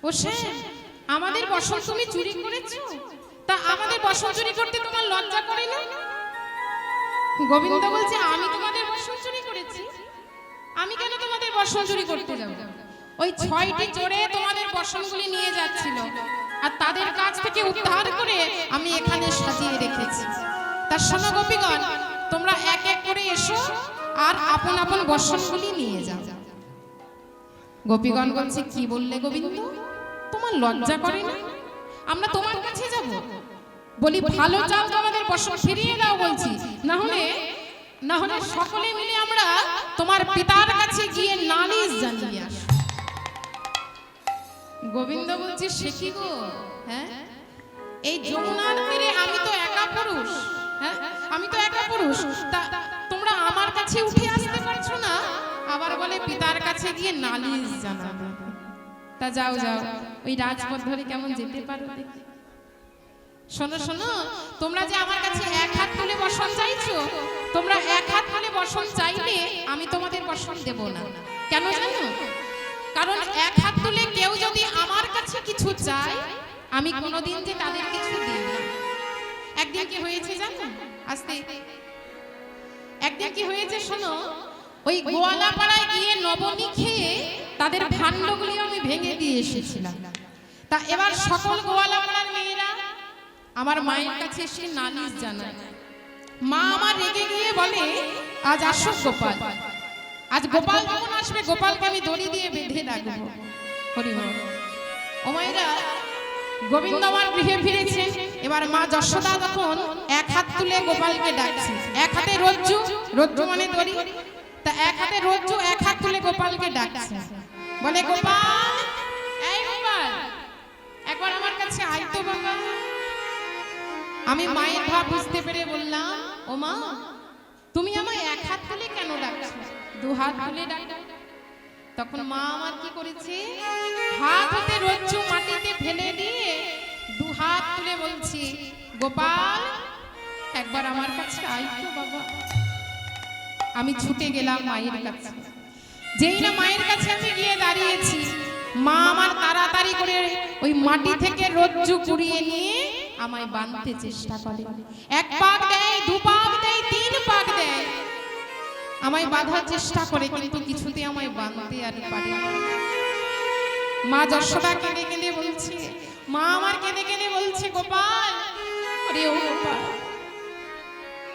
ওসে আমাদের বসন তুমি চুরি করেছো, তা আমাদের বসন চুরি করতে তোমার লজ্জা করে না? গোবিন্দ বলছে আমি তোমাদের বসন চুরি করেছি? আমি কেন তোমাদের বসন চুরি করতে যাব? ওই 6টি চোরে তোমাদের বসনগুলি নিয়ে যাচ্ছিল, আর তাদের কাছ থেকে উদ্ধার করে আমি এখানে সাজিয়ে রেখেছি। তা শোনো গোপীগণ, তোমরা এক এক করে এসো আর আপন আপন বসনগুলি নিয়ে যাও। গোপীগণ বলছে কি বললে গোবিন্দ, তোমার লজ্জা করে না? আমরা তোমার কাছে যাব? বলি ভালো চাও তো আমাদের বসন ফিরিয়ে দাও বলছি, না হলে সকলে মিলে আমরা তোমার পিতার কাছে গিয়ে নালিশ জানিয়ে আসব। গোবিন্দ বলছে সে কি গো, হ্যাঁ এই যমুনার তীরে আমি তো একা পুরুষ, হ্যাঁ আমি তো একা পুরুষ, তা তোমরা আমার কাছে উঠে আসতে পারছো না, আবার বলে পিতার কাছে গিয়ে নালিশ জানাবে। তা যাও যাও, ওই রাজপথ ধরে কেমন যেতে পারো দেখি। শোনো শোনো, তোমরা যে আমার কাছে এক হাত তুলে বসন চাইছো, তোমরা এক হাত তুলে বসন চাইলে আমি তোমাদের বসন দেব না। কেন জানো? কারণ এক হাত তুলে কেউ যদি আমার কাছে কিছু চায়, আমি কোনোদিন যে তাদের কিছু দিই না। একদিন কি হয়েছে জানো? আস্তে একদিন কি হয়েছে শোনো, ওই গোয়ালাপাড়ায় গিয়ে নবমী খেয়ে তাদের ভাণ্ডগুলি আমি ভেঙে দিয়ে এসেছিলাম। তা এবার সকল গোয়ালাপাড়ার মেয়েরা আমার মায়ের কাছে এসে নালিশ জানায়। মা আমার রেগে গিয়ে বলে আজ আসো গোপাল, আজ গোপাল যখন আসবে গোপালকে আমি দড়ি দিয়ে বেঁধে রাখবো। হরি বল। ও মায়েরা, গোবিন্দ আমার গৃহে ফিরেছে। এবার মা যশোদা তখন এক হাত তুলে গোপালকে ডাকছে, এক হাতে রজ্জু, রজ্জু মানে দড়ি, তা এক হাতে রজ্জু, এক হাত তুলে গোপালকে ডাকছে। বলে গোপাল, এই গোপাল একবার আমার কাছে আয় তো বাবা। আমি মায়ের ভাব বুঝতে পেরে বললাম, ও মা তুমি আমায় এক হাত তুলে কেন ডাকছো, দু হাত তুলে ডাক। তখন মা আমার কি করেছে, হাত হতে রজ্জু মাটিতে ফেলে দিয়ে দু হাত তুলে বলছি, গোপাল একবার আমার কাছে আয় তো বাবা। আমি ছুটে গেলাম মায়ের কাছে। যেই না মায়ের কাছে আমি গিয়ে দাঁড়িয়েছি, মা আমার তাড়াতাড়ি করে ওই মাটি থেকে রজ্জু কুড়িয়ে নিয়ে আমায় বাঁধতে চেষ্টা করে। এক পাক দেয়, দু পাক দেয়, তিন পাক দেয়, আমায় বাঁধার চেষ্টা করে, কিন্তু কিছুতে আমায় বাঁধতে আর পারে না। মা যশোদা কেঁদে কেঁদে বলছে, মা আমার কেঁদে কেঁদে বলছে, গোপাল আরে ও গোপাল,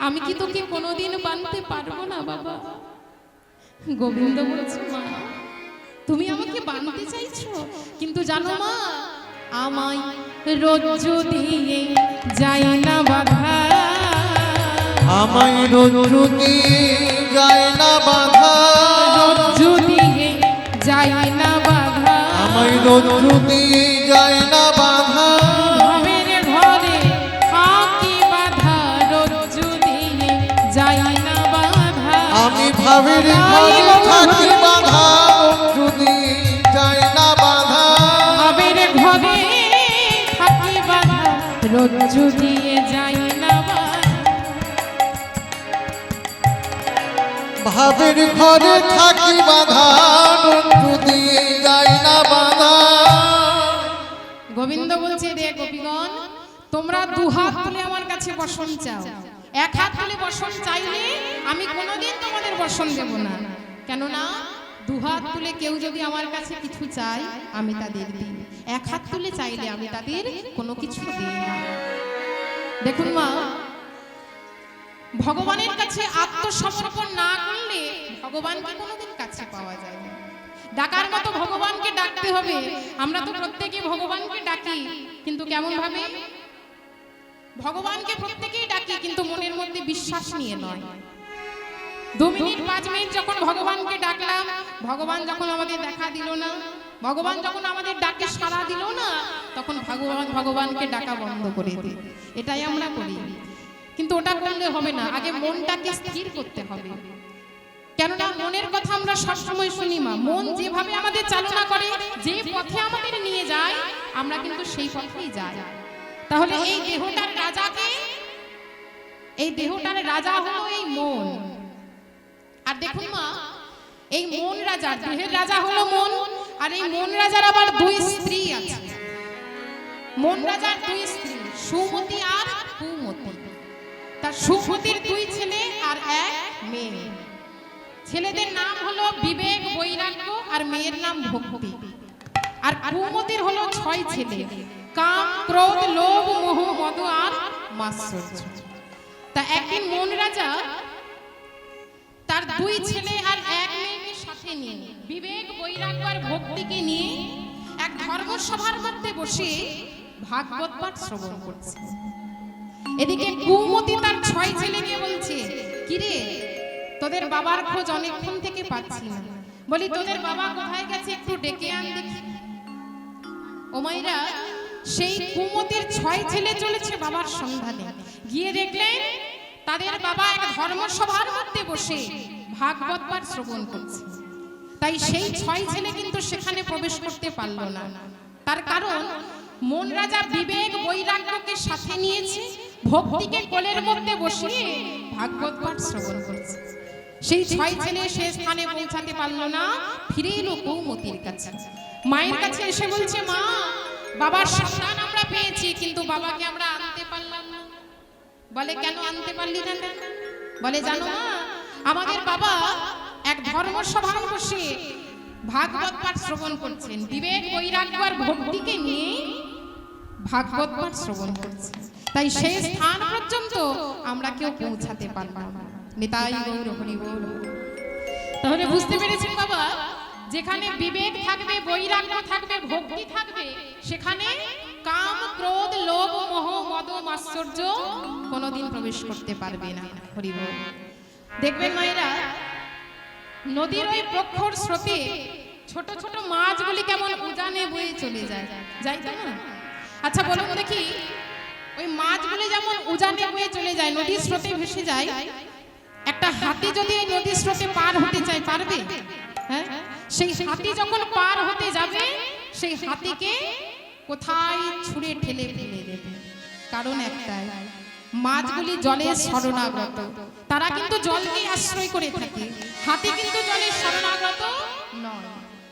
আমি কি তোকে কোনোদিন বাঁধতে পারবো না বাবা। গোবিন্দ বলছে, মা তুমি আমাকে বাঁধতে চাইছো, কিন্তু জানো মা আমায় রজ্জু দিয়ে যায় না বাঁধা, আমায় রজ্জু দিয়ে যায় না বাঁধা, রজ্জু দিয়ে যায় না বাঁধা, আমায় রজ্জু দিয়ে যায় না বাঁধা, ভাবের ঘরে থাকি বাঁধা, রজ্জু দিয়ে যায় না বাঁধা, আমি ভাবের ঘরে থাকি বাঁধা, রজ্জু দিয়ে যায় না বাঁধা, ভাবের ঘরে থাকি বাঁধা, রজ্জু দিয়ে যায় না বাঁধা। ভাবের ঘরে থাকি বাঁধা, রজ্জু দিয়ে যায় না বাঁধা। গোবিন্দ বলছে, রে গোপীগণ তোমরা দু হাত তুলে আমার কাছে বসন চাও, এক হাত তুলে বসন চাইলে আমি কোনোদিন তোমাদের বসন দেব না। কেননা দু হাত তুলে কেউ যদি আমার কাছে কিছু চায় আমি তাদের দিই, এক হাত তুলে চাইলে আমি তাদের কোনো কিছু দিই না। দেখুন মা, ভগবানের কাছে আত্মসমর্পণ না করলে ভগবানকে কোনোদিন কাছে পাওয়া যায় না। ডাকার মতো ভগবানকে ডাকতে হবে। আমরা তো প্রত্যেকে ভগবানকে ডাকি, কিন্তু কেমন ভাবে? ভগবানকে প্রত্যেকেই ডাকি, কিন্তু মনের মধ্যে বিশ্বাস নিয়ে নয়। 2 মিনিট 5 মিনিট যখন ভগবানকে ডাকলাম, ভগবান যখন আমাদের দেখা দিল না, ভগবান যখন আমাদের ডাকে সাড়া দিল না, তখন ভগবানকে ডাকা বন্ধ করে দিই। এটাই আমরা করি, কিন্তু ওটা করলে হবে না। আগে মনটাকে স্থির করতে হবে। কেননা মনের কথা আমরা সবসময় শুনি মা, মন যেভাবে আমাদের চালনা করে, যে পথে আমাদের নিয়ে যায়, আমরা কিন্তু সেই পথেই যাই। তাহলে এই দেহটার রাজাকে, এই দেহটার রাজা হলো এই মন। আর দেখুন মা, এই মন রাজা, দেহের রাজা হলো মন, আর এই মন রাজার আবার দুই স্ত্রী আছে। মন রাজার দুই স্ত্রী, সুমতি আর কুমতি। তার সুমতির দুই ছেলে আর এক মেয়ে। ছেলেদের নাম হলো বিবেক, বৈরাগ্য, আর মেয়ের নাম ভক্তি। আর কুমতির হলো 6 ছেলে, কাম, ক্রোধ, লোভ, মোহ, মদ আর মাৎসর্য। তা একদিন মন রাজা তার দুই ছেলে আর এক মেয়েকে সাথে নিয়ে, বিবেক, বৈরাগ্য আর ভক্তিকে নিয়ে এক ধর্মসভার মধ্যে বসে ভাগবত পাঠ শ্রবণ করছে। এদিকে কুমতি তার 6 ছেলেকে বলছে, কিরে তোদের বাবার খোঁজ অনেকক্ষণ থেকে পাচ্ছি না, বলি তোদের বাবা কোথায় গেছে, একটু ডেকে আন দেখি। ও মাইরা, সেই কুমতির 6 ছেলে চলেছে বাবার সন্ধানে। গিয়ে দেখলেন তাদের বাবা এক ধর্মসভার মধ্যে বসে ভাগবত পাঠ শ্রবণ করছে। তাই সেই 6 ছেলে কিন্তু সেখানে প্রবেশ করতে পারল না। তার কারণ মন রাজা বিবেক, বৈরাগ্যকে সাথে নিয়েছে, ভক্তিকে কোলের মধ্যে বসিয়ে ভাগবত পাঠ শ্রবণ করছে। সেই 6 ছেলে সে স্থানে পৌঁছাতে পারল না, ফিরে এলো কুমতির কাছে। মায়ের কাছে এসে বলছে, মা, বাবার সন্ধান আমরা পেয়েছি, কিন্তু বাবাকে আমরা আনতে পারলাম না। বলে, কেন আনতে পারলি না? বলে, জানো মা, আমাদের বাবা এক ধর্মসভায় বসে ভাগবত পাঠ শ্রবণ করছেন, বিবেক, বৈরাগ্য আর ভক্তিকে নিয়ে ভাগবত পাঠ শ্রবণ করছেন। তাই সেই স্থান পর্যন্ত আমরা কেউ পৌঁছাতে পারলাম না। নিতাই গৌর হরি বল। তাহলে বুঝতে পেরেছেন বাবা, যেখানে বিবেক থাকবে, বৈরাগ্য থাকবে, ভক্তি থাকবে, সেখানে কাম, ক্রোধ, লোভ, মোহ, মদ, মাৎসর্য কোনোদিন প্রবেশ করতে পারবে না। হরি বল। দেখবেন মায়েরা, নদীর ওই প্রখর স্রোতে ছোট ছোট মাছগুলি কেমন উজানে বয়ে চলে যায়, যাই তো না? আচ্ছা বলুন দেখি, ওই মাছগুলি যেমন উজানে বয়ে চলে যায়, নদীর স্রোতে ভেসে যায়, একটা হাতি যদি এই নদীর স্রোতে পার হতে চায়, পারবে? হ্যাঁ, সেই হাতি যখন পার হতে যাবে, সেই হাতিকে কোথায় ছুঁড়ে ঠেলে ফেলে দেবে। কারণ একটাই, মাছগুলি জলের শরণাগত, তারা কিন্তু জলকেই আশ্রয় করে থাকে। হাতি কিন্তু জলের শরণাগত নয়,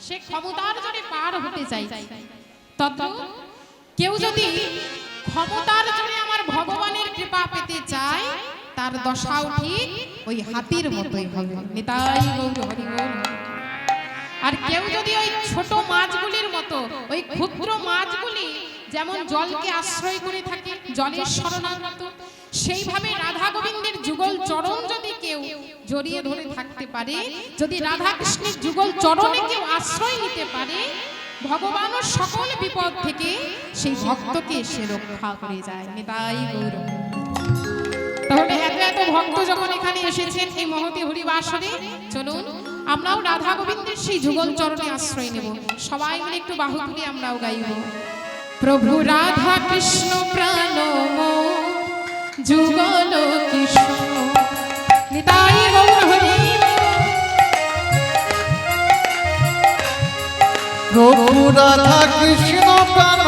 সে ক্ষমতার জোরে পার হতে চায়। তদ্রূপ কেউ যদি ক্ষমতার জোরে আমার ভগবানের কৃপা পেতে চায়, তার দশাও ঠিক ওই হাতির মতোই হবে। নিতাই গৌর হরি বল। আর কেউ যদি ওই ছোট মাছগুলির মতো, ওই ক্ষুদ্র মাছগুলি যেমন জলকে আশ্রয় করে থাকে, জলের শরণাগত, সেইভাবে রাধা গোবিন্দের যুগল চরণ যদি কেউ জড়িয়ে ধরে থাকতে পারে, যদি রাধা কৃষ্ণের যুগল চরণে কেউ আশ্রয় নিতে পারে, ভগবানও সকল বিপদ থেকে সেই ভক্তকে সে রক্ষা করে যায়। নিতাই গৌর। তাহলে এত এত ভক্ত যখন এখানে এসেছেন এই মহতী হরিবাসরে, চলুন আমরাও রাধা গোবিন্দের সেই যুগল চরণে আশ্রয় নেব। সবাই মিলে একটু বাহু তুলে আমরাও গাইব, প্রভু রাধা কৃষ্ণ প্রাণ যুগল কৃষ্ণ। নিতাই গৌর হরি। প্রভু রাধা কৃষ্ণ প্রাণ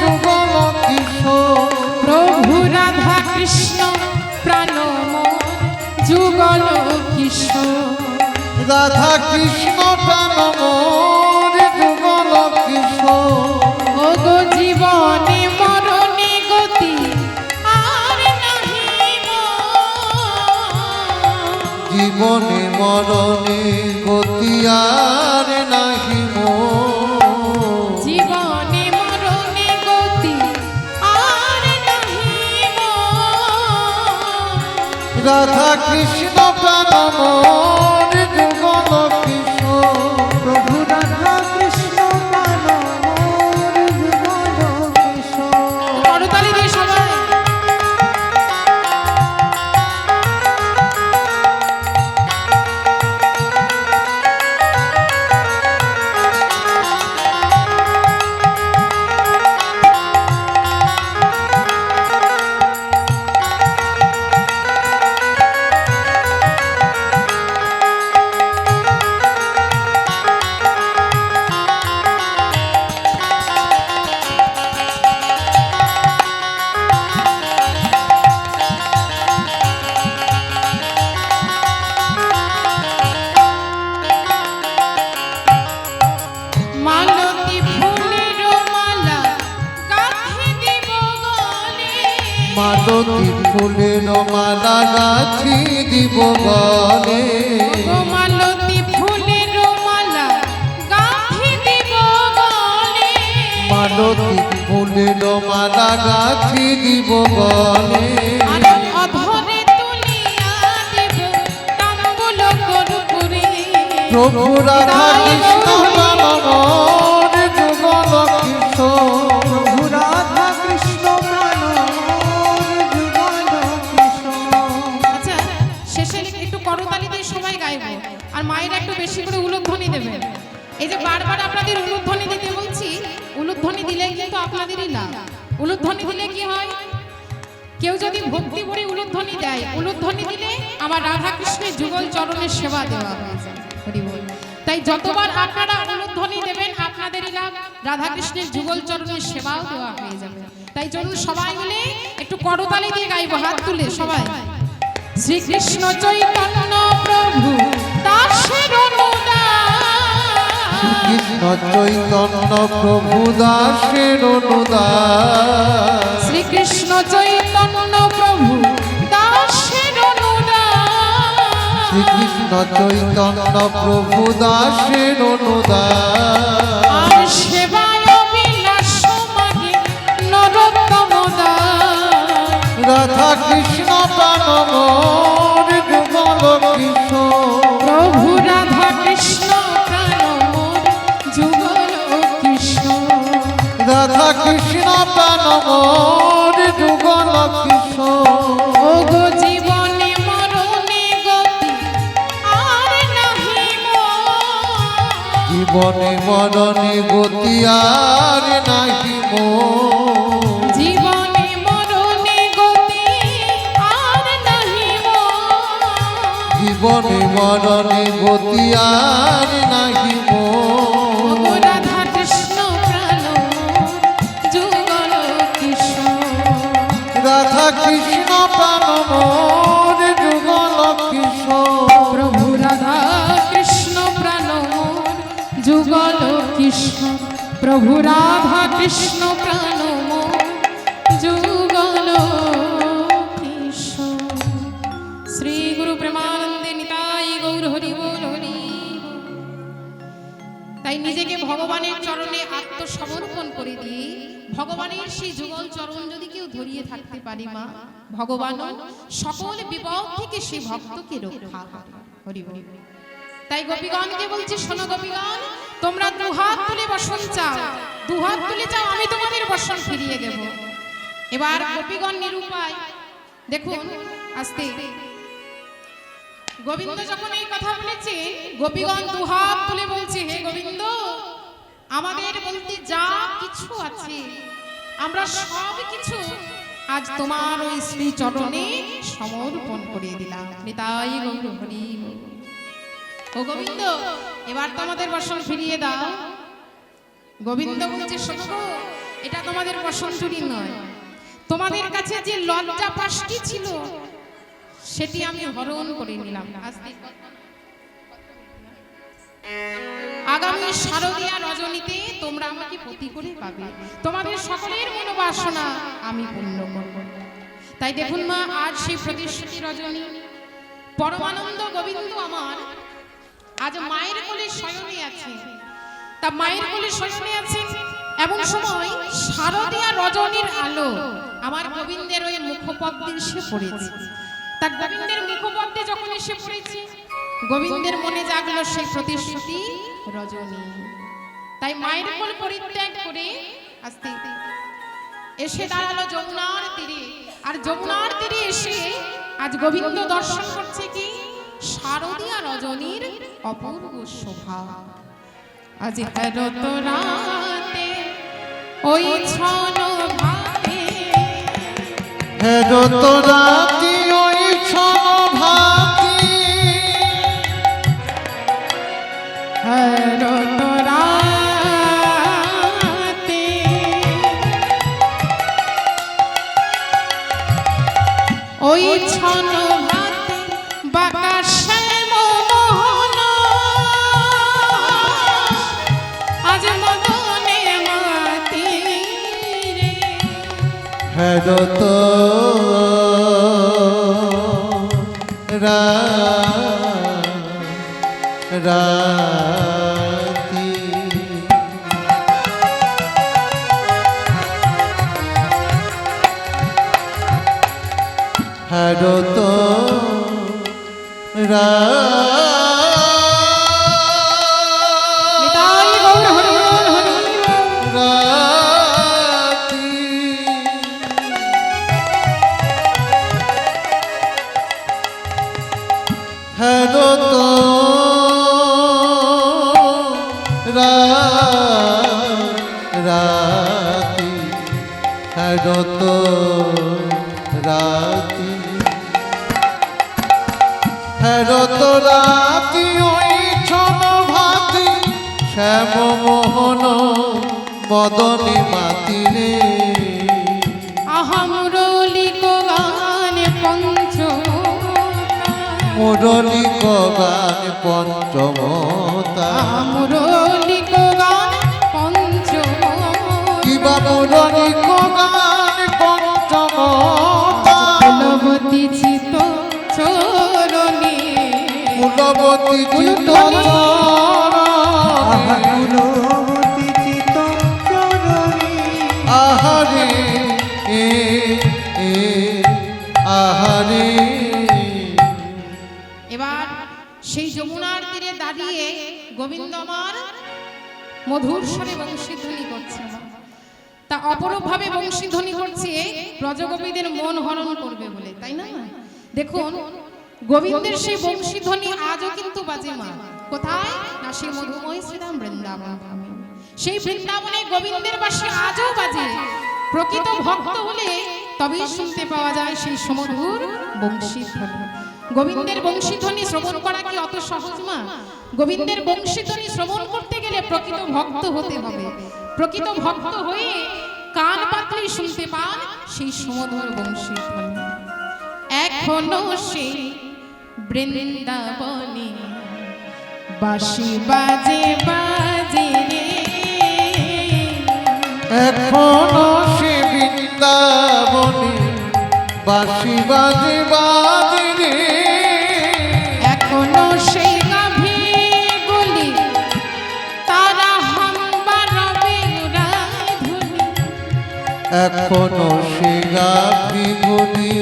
যুগল কিশোর। প্রভু রাধা কৃষ্ণ প্রাণ যুগল কিশোর। রাধা কৃষ্ণ প্রাণ যুগল কিশোর। ও গো জীবনে মরণে গতি আর নাহি মোর। জীবনে মরণে গতি আর নাহি মোর। জীবনে মরণে গতি আর নাহি মোর। রাধা কৃষ্ণ প্রাণ যুগল কিশোর। প্রভু রাধা কৃষ্ণ প্রাণ যুগল কিশোর। করতালি দিয়ে সবাই। মালতী ফুলের মালা গাছি দিব গলে ও মালতী ফুলের মালা গাঁথি দিব গলে মালতী ফুলের মালা গাছি দিব গলে আর অধরে তুলিয়া দিব তাম্বুল কর্পূরে প্রভু রাধা কৃষ্ণ প্রাণমোর যুগল কিশোর প্রভু রাধা কৃষ্ণ প্রাণমোর যুগল কিশোর। আচ্ছা শেষে একটু করতালি দিয়ে সবাই গাইবো আর মায়েরা একটু বেশি করে উলুধ্বনি দেবেন। এই যে বারবার আপনাদের উলুধ্বনি দিতে বলছি, উলুধ্বনি দিলে কিন্তু আপনাদেরই লাভ। উলুধ্বনি দিলে কি হয়, কেউ যদি ভক্তি ভরে উলুধ্বনি দেয়, উলুধ্বনি দিলে আমার রাধা কৃষ্ণের যুগল চরণের সেবা দেওয়া হয়ে যায়। হরি বল। তাই যতবার আপনারা উলুধ্বনি দেবেন আপনাদেরই লাভ, রাধা কৃষ্ণের যুগল চরণের সেবাও দেওয়া হয়ে যাবে। তাই জন্য সবাই মিলে একটু করতালি দিয়ে গাইবো, হাত তুলে সবাই। শ্রীকৃষ্ণ চৈতন্য প্রভু দাসের অনুদান, কৃষ্ণ চৈতন্য প্রভু দাসের অনুদান শ্রীকৃষ্ণ চৈতন্য প্রভু দাসের অনুদান, শ্রীকৃষ্ণ চৈতন্য প্রভু দাসের অনুদান আর সেবায় বিলাস মাগে নরোত্তম দাস, রাধা কৃষ্ণ প্রাণমোর যুগল কিশোর প্রভু রাধা কৃষ্ণ প্রাণমোর যুগল কিশোর, রাধা কৃষ্ণ প্রাণমোর যুগল কিশোর ও গো জীবনে মরণে গতি আর নাহি মোর, জীবনে মরণে গতি আর নাহি মোর জীবনে মরণে গতি আর নাহি মোর, জীবনে মরণে গতি আর নাহি ও মোর গো রাধা কৃষ্ণ প্রাণমোর যুগল কিশোর, রাধা কৃষ্ণ প্রাণমোর যুগল কিশোর প্রভু রাধা কৃষ্ণ প্রাণমোর যুগল কিশোর, প্রভু রাধা কৃষ্ণ প্রাণমোর যুগল কিশোর। শ্রী গুরু প্রেমানন্দে নিতাই গৌর হরি বল হরি বল। তাই নিজেকে ভগবানের চরণে আত্মসমর্পণ করে দিয়ে ভগবানের সেই যুগল চরণ যদি কেউ ধরিয়ে থাকতে পারি মা, ভগবান সকল বিপদ থেকে সেই ভক্তকে রক্ষা করে। হরি বল। তাই গোপীগণকে বলছি, শোনো গোপীগণ, তোমরা দুহাত তুলে বসন চাও, দুহাত তুলে চাও, আমি তোমাদের বসন ফিরিয়ে দেব। এবার গোপীগণ নিরুপায়, দেখুন আস্তে গোবিন্দ যখন এই কথা বলেছে, গোপীগণ দুহাত তুলে বলছে, হে গোবিন্দ, আমাদের বলতে যা কিছু আছে আমরা সব কিছু আজ তোমার ওই শ্রী চরণে সমর্পণ করে দিলাম। নিতাই গৌর হরি বল। ও গোবিন্দ, এবার তো আমাদের বসন ফিরিয়ে দাও। গোবিন্দ বলছে, শোনো, এটা তোমাদের বসন চুরি নয়, তোমাদের কাছে যে লজ্জা পাশটি ছিল সেটি আমি হরণ করে নিলাম। আগামী শারদীয়া রজনীতে তোমরা আমাকে পতি করে পাবে, তোমাদের সকলের মনোবাসনা আমি পূর্ণ করব। তাই দেখুন মা, আজ সেই প্রতিশ্রুতি রজনী, পরমানন্দ গোবিন্দ আমার আজ মায়ের কোলে শয়নে আছে। তা মায়ের কোলে শয়নে আছে এমন সময় শারদীয়া রজনীর আলো আমার গোবিন্দের ওই মুখপদ্মে এসে পড়েছে। তার গোবিন্দের মুখপদ্মে যখন এসে পড়েছে, গোবিন্দের মনে জাগলো সেই প্রতিশ্রুতি রজনী। তাই মায়ের কোল পরিত্যাগ করে আস্তে এসে দাঁড়ালো যমুনার তীরে। আর যমুনার তীরে এসে আজ গোবিন্দ দর্শন করছে কি শারদীয়া রজনীর অপূর্ব শোভা। আজ হেরত রাতে ওই ছন ভাবে, হেরত রাতি ওই ছন ভাতি হেরত রাতে ওই ছন ভাতে বাঁকা শ্যাম মোহন আজ মদনে মাতি রে। হেরত রাতি হেরত নিতাই গৌর হরি বল, হরি বল। রাতি হেরত রাতি হেরত রাতি হেরত রাতি ওই ছন ভাতি শ্যাম মোহন মদনী মাতিরে আহা মুরলিক গান পঞ্চমতা, মুরলী গান পঞ্চমতা আহা মুরলিক গান পঞ্চমতা, কিবা মুরলী গান পঞ্চমতা কুলবতী চিত চরণী, কুলবতী চিত কুলবতী চিত চরণী আহারে আহারে এবার সেই যমুনার তীরে দাঁড়িয়ে গোবিন্দ আমার মধুর স্বরে বংশীধ্বনি করছে, তা অপরূপভাবে বংশীধ্বনি করছে ব্রজগোপীদের মন হরণ করবে বলে, তাই না? দেখুন গোবিন্দের সেই বংশীধ্বনি আজও কিন্তু বাজে মা, কোথায় না সেই মধুময় শ্রীরাম বৃন্দাবন ধামে। সেই বৃন্দাবনে গোবিন্দের বাঁশি আজও বাজে। প্রকৃত ভক্ত হলে তবেই শুনতে পাওয়া যায় সেই সুমধুর বংশীধ্বনি। গোবিন্দের বংশীধ্বনি শ্রবণ করা কি অত সহজ মা? গোবিন্দের বংশীধ্বনি শ্রবণ করতে গেলে প্রকৃত ভক্ত হতে হবে। প্রকৃত ভক্ত হয়ে কান পাতলেই শুনতে পান সেই সুমধুর বংশীধ্বনি। এখনো সেই বৃন্দাবনে বাঁশি বাজে বাজে রে, এখনো সে বৃন্দাবনে বাঁশি বাজে বাজে রে এখনো সেই গাভী গলি তারা হাম্বা রবে উড়ায় ধুলি, এখনো সে গাভী গুলি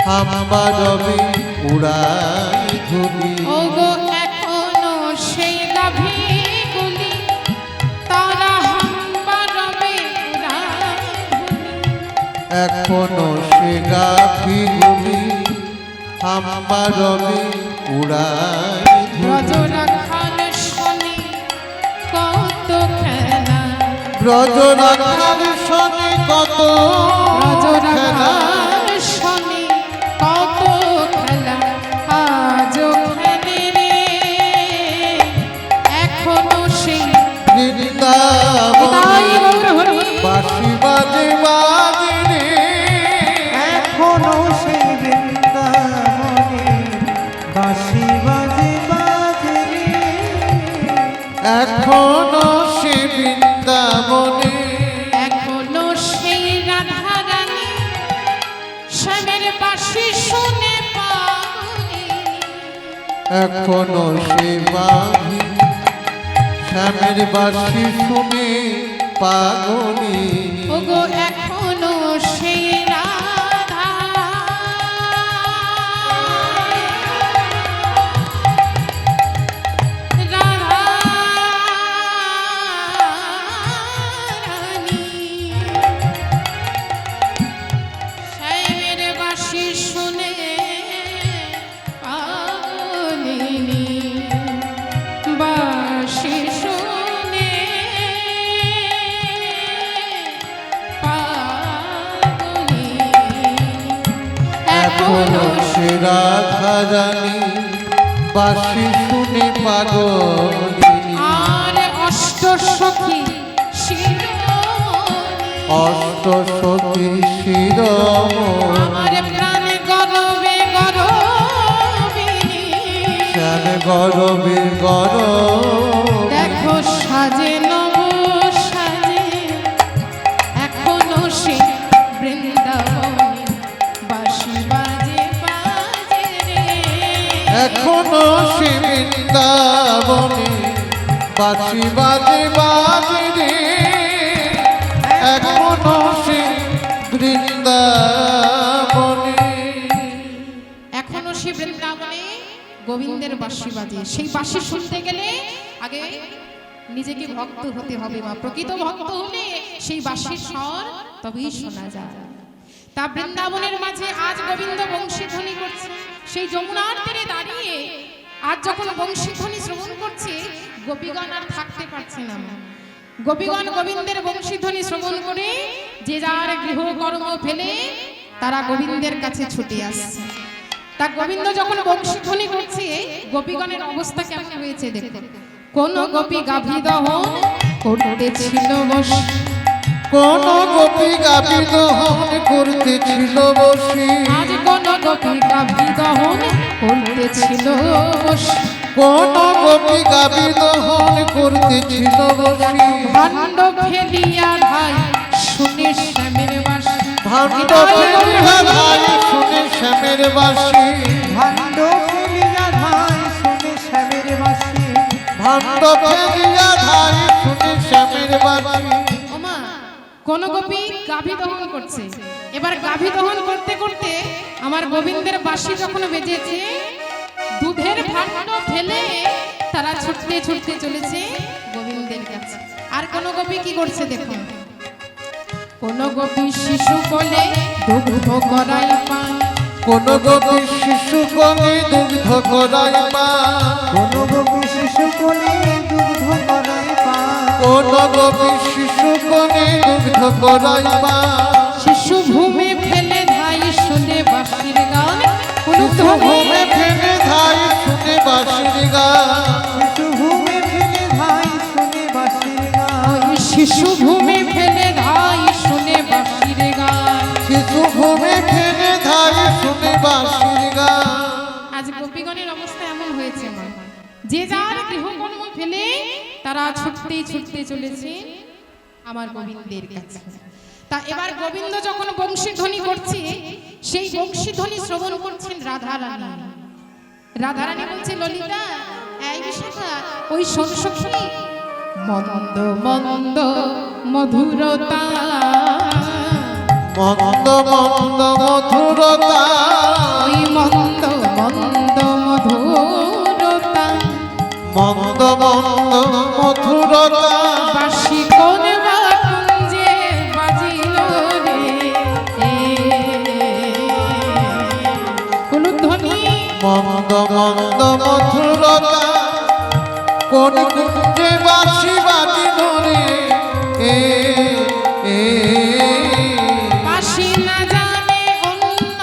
হাম্বা রবে উড়াই ধুলি ওগো এখনো সেই গাভী গলি তারা হাম্বা রবে উড়ায় ধুলি, এখনো সে গাভী গুলি হাম্বা রবে উড়াই ব্রজ ধুলি রাখাল শনি কত খেলা, ব্রজ রাখাল শনি কত ব্রজ খেলা রাখাল শনি কত খেলা আজও খেলে রে, এখনো সেই বৃন্দাবনে নিতাই গৌর হরি বাঁশি বাজে বাজে রে এখনো সেই বৃন্দাবনে বাঁশি বাজে বাজে রে। এখনো সে বৃন্দাবনে এখনো সেই রাধা রানী শ্যামের বাঁশি শুনে পাই, এখনো সে বাঁধি শ্যামের বাঁশি শুনে পাগলি ওগো এখনো সেই রাধা রাধা রানী শ্যামের বাঁশি শুনে পাগলিনী, বাঁশি শুনে পাগলিনী, এখনো সে রাধা রানী বাঁশি শুনে পাগলি আর অষ্ট সখী শিরোমণি, অষ্ট সখী শিরোমণি আমার প্রাণ গরবে গরবিনী, শ্যাম গরবীর গরব দেখো সাজে নব সাজে এখনো সে বৃন্দাবনে বাঁশি বাজে বাজে রে এখনো সে বৃন্দাবনে। এখনো সে বৃন্দাবনে গোবিন্দের বাঁশি বাজে। সেই বাঁশি শুনতে গেলে আগে নিজেকে ভক্ত হতে হবে মা। প্রকৃত ভক্ত হলে সেই বাঁশির স্বর তবেই শোনা যায়। তা বৃন্দাবনের মাঝে আজ গোবিন্দ বংশীধ্বনি করছে। সেই যমুনার তীরে দাঁড়িয়ে আজ যখন বংশীধ্বনি শ্রবণ করছে, গোপীগণ আর থাকতে পারছে না। গোপীগণ গোবিন্দের বংশীধ্বনি শ্রবণ করে যে যার গৃহকর্ম ফেলে তারা গোবিন্দের কাছে ছুটে আসছে। তা গোবিন্দ যখন বংশীধ্বনি করছে, গোপীগণের অবস্থা কেমন হয়েছে দেখুন। কোন গোপী গাভী দহন করতেছিল বসে, কোন গোপী গাভী দহন করতেছিল বসে, আজ কোন গোপী গাভী দহন করতেছিল বসে, কোন গোপী গাভী দহন করতেছিল বসে। ভাণ্ড ফেলিয়া ধাই শুনে শ্যামের বাঁশি, ভাণ্ড ফেলিয়া ধাই শুনে শ্যামের বাঁশি, ভাণ্ড ফেলিয়া ধাই শুনে শ্যামের বাঁশি, ভাণ্ড ফেলিয়া ধাই শুনে শ্যামের বাঁশি। ওমা কোন গোপী গাভী দহন করছে। এবার গাভী দহন করতে করতে আমার গোবিন্দের বাঁশি যখন বেজেছে, দুধের ভাণ্ড ফেলে তারা ছুটতে ছুটতে চলেছে গোবিন্দের কাছে। আর কোন গোপী কি করছে দেখুন। কোন গোপী শিশু কোলে দুগ্ধ করাই পান, কোন গোপী শিশু কোলে দুগ্ধ করাই মা, কোন গোপী শিশু কোলে দুগ্ধ করাই পা, কোন গোপী শিশু কোলে দুগ্ধ করাই মা। শিশু ভূমে ফেলে ধাই শুনে বাঁশির গান, শিশু ভূমে ফেলে ধাই শুনে বাঁশির গান, শিশু ভূমে ফেলে ধাই শুনে বাঁশির গান, শিশু ভূমে ফেলে ধাই শুনে বাঁশির গান। শিশু ভূমে ফেলে ধাই শুনে বাঁশির গান। আজ গোপীগণের অবস্থা এমন হয়েছে মা, যে যার গৃহকর্ম ফেলে তারা ছুটতে ছুটতে চলেছে আমার গোবিন্দের কাছে। তা এবার গোবিন্দ যখন বংশীধ্বনি করছে, সেই বংশীধ্বনি শ্রবণ করছেন রাধারানী। রাধারানী বলছে, ললিতা এই বিশাখা ওই শোন সখী, মন্দ মন্দ মধুরতা, মন্দ মন্দ মধুরতা, ওই মন্দ মন্দ মধুরতা, মন্দ মন্দ মধুরতা। বাঁশি কোন বা কুঞ্জে বাজিল রে, কোন ধ্বনি মন্দ মন্দ মধুরতা, কোন কুঞ্জে বাঁশি বাজিল রে। বাঁশি না জানে অন্য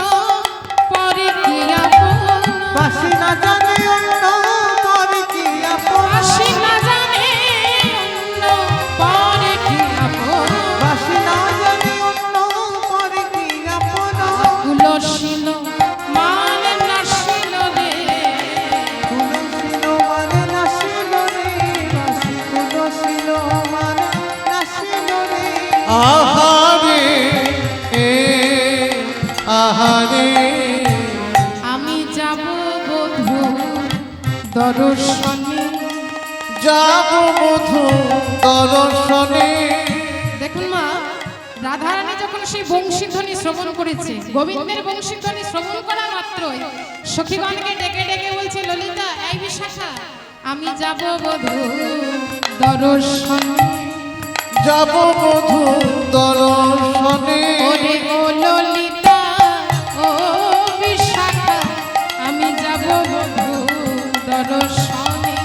পরে কি আপন, বাঁশি না জানে অন্য পরে কি আপন, বাঁশি না জানে অন্য পরে কি আপন, বাঁশি না জানে অন্য পরে কি আপন, তুলসীল মান নাশিল রে, তুলসীল মানে নাশিল রে, বাঁশি তুলসীল মানে নাশিল রে। আহারে আহারে, আমি যাব বধূ দর্শনে। যাব মধু দর্শনে। দেখুন মা, রাধারানী যখন সেই বংশীধ্বনি শ্রবণ করেছে, গোবিন্দের বংশীধ্বনি শ্রবণ করা মাত্রই সখীগণকে ডেকে ডেকে বলছে, ললিতা এই বিশাখা আমি যাব বধূ দর্শনে। যাব মধু দর্শনে। ওরে ও ললিতা ও বিশাখা আমি যাব বধূ দর্শনে।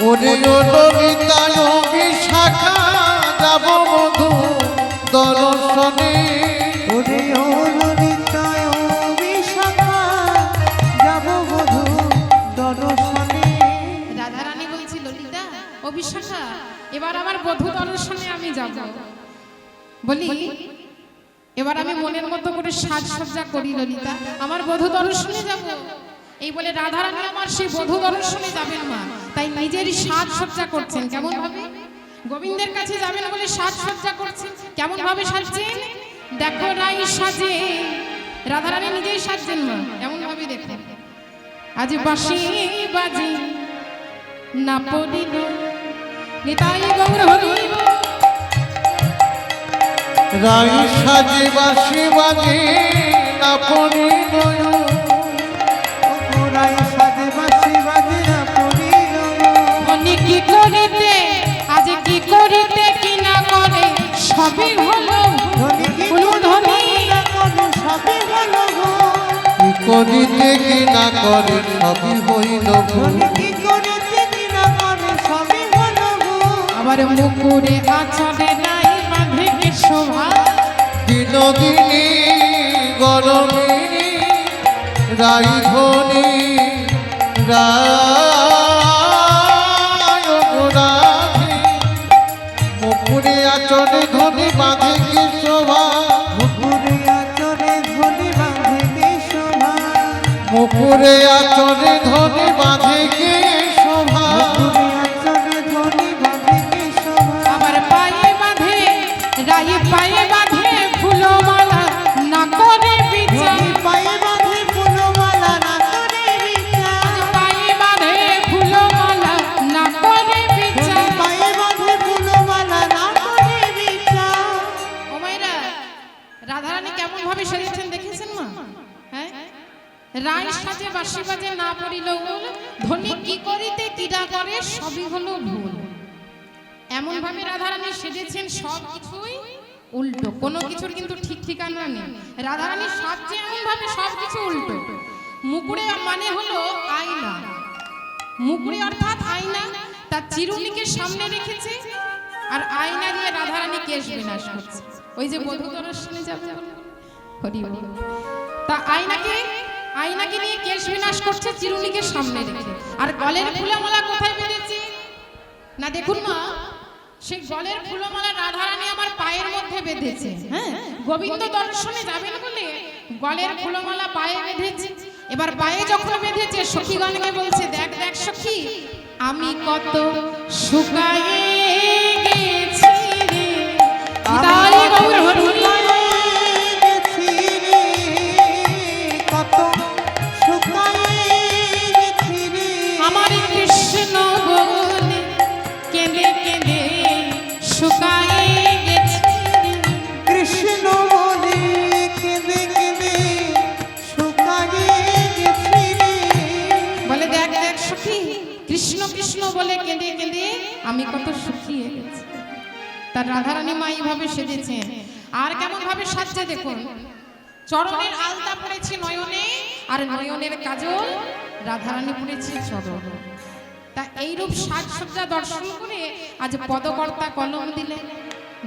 ওরে ও ললিতা ও বিশাখা যাব মধু দর্শনে। ওরে ও ললিতা ও বিশাখা যাব বধূ দর্শনে। রাধারানী বলছি, ললিতা ও বিশাখা এবার আমার বধূ দর্শনে আমি যাব। বলি এবার আমি মনের মতো করে সাজসজ্জা করি ললিতা, আমার বধূ দর্শনে যাব। এই বলে রাধারানী আমার সেই বধূ দর্শনে যাবেন মা, তাই নিজেরই সাজসজ্জা করছেন। কেমন ভাবে? গোবিন্দের কাছে যাবেন বলে সাজসজ্জা করছেন। কেমন ভাবে সাজছেন দেখো, রাই সাজে, রাধারানী নিজেই সাজছেন মা। এমন ভাবে দেখো, আজ বাঁশি বাজে না পড়িল নিতাই গৌর হরি রাই সাজে বাসি বাজে আপনি নয়ন রাই সাজে বাঁশি বাজে না পড়িল ধনী কি করিতে আজ কি করিতে কি না করে সবই হলো ধনী কি কোনো ধনী না করে সবই হলো গো কি করিতে কি না করে সবই হইল ভুল। ধনী কি করিতে কি না করে সবই হলো গো আবার মুকুরে আচরে নাই বাঁধে কি শোভা দিনদিনী গরমিনী রাই ধনী রাধি মুকুরে আচরে ধনী বাঁধে কি শোভা মুকুরে আচরে ধনী বাঁধে কি শোভা মুকুরে আচরে ধনী বাঁধে কি শোভা মুকুরে আচরে ধনী বাঁধে কি শোভা আবার পায়ে বাঁধে রায়ে পায়ে বাঁধে ফুলমালা না করে বিচার ধনী পায়ে বাঁধে ফুলমালা না করে বিচার পায়ে বাঁধে ফুলমালা না করে বিচার পায়ে বাঁধে ফুলমালা না করে বিচার ও মায়েরা রাধারানী কেমন ভাবে সেজেছেন দেখেছেন মা হ্যাঁ রায় সাজে বাঁশি বাজে না পড়িল উল ধনী কি করিতে কিরা করে সবই হলো ভুল এমন ভাবে রাধারানী সেজেছেন সব কিছুই উল্টো কোনো কিছুর কিন্তু ঠিক ঠিকানা নেই রাধারানী সাজছে এমন ভাবে সব কিছু উল্টো মুকুরে মানে হলো আয়না মুকুরে অর্থাৎ আয়না তার চিরুনিকে সামনে রেখেছে আর আয়না দিয়ে রাধারানী কেশ বিনাশ করছে ওই যে বধূ দর্শনে যাবে হরি বল তা আয়নাকে নিয়ে কেশ বিনাশ করছে চিরুনিকে সামনে রেখে আর গলের ফুলমালা কোথায় বেঁধেছে না দেখুন মা সেই গলের ফুলমালা রাধারানী আমার পায়ের মধ্যে বেঁধেছে হ্যাঁ গোবিন্দ দর্শনে যাবেন বলে গলের ফুলমালা পায়ে বেঁধেছে এবার পায়ে যখন বেঁধেছে সখীগণকে বলছে দেখ দেখ সখী আমি কত শুকায়ে গেছি রে নিতাই গৌর হরি গেছি রে কত শুকায়ে গেছি রে আমার কৃষ্ণ বলে কেঁদে কেঁদে শুকায়ে গেছি রে। কৃষ্ণ বলে কেঁদে কেঁদে শুকায়ে গেছি রে বলে দেখ দেখ সখী কৃষ্ণ কৃষ্ণ বলে কেঁদে কেঁদে আমি কত শুকিয়ে গেছি তার রাধারানী মা এইভাবে সেজেছে আর কেমন ভাবে সাজছে দেখুন চরণের আলতা পড়েছে নয়নে আর নয়নের কাজল রাধারানী পড়েছে চরণ তা এইরূপ সাজসজ্জা দর্শন করে আজ পদকর্তা কলম দিলেন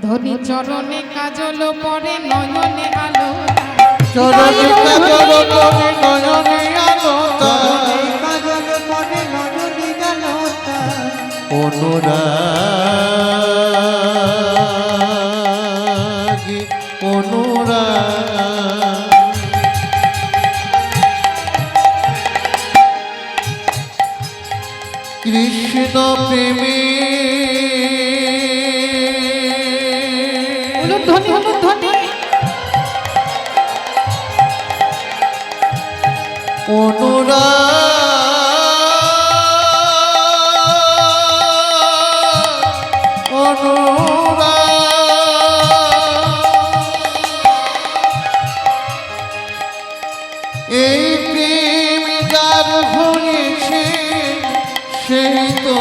ধনী চরণে কাজল পরে নয়নে আলো চরণে কাজল পরে নয়নে আলো তার কাজল পরে নয়নে গেল তার অনুরাগী অনুরাগ কৃষ্ণ প্রেমী উলুধ্বনি উলুধ্বনি এই প্রেম যার হয়েছে সেই তো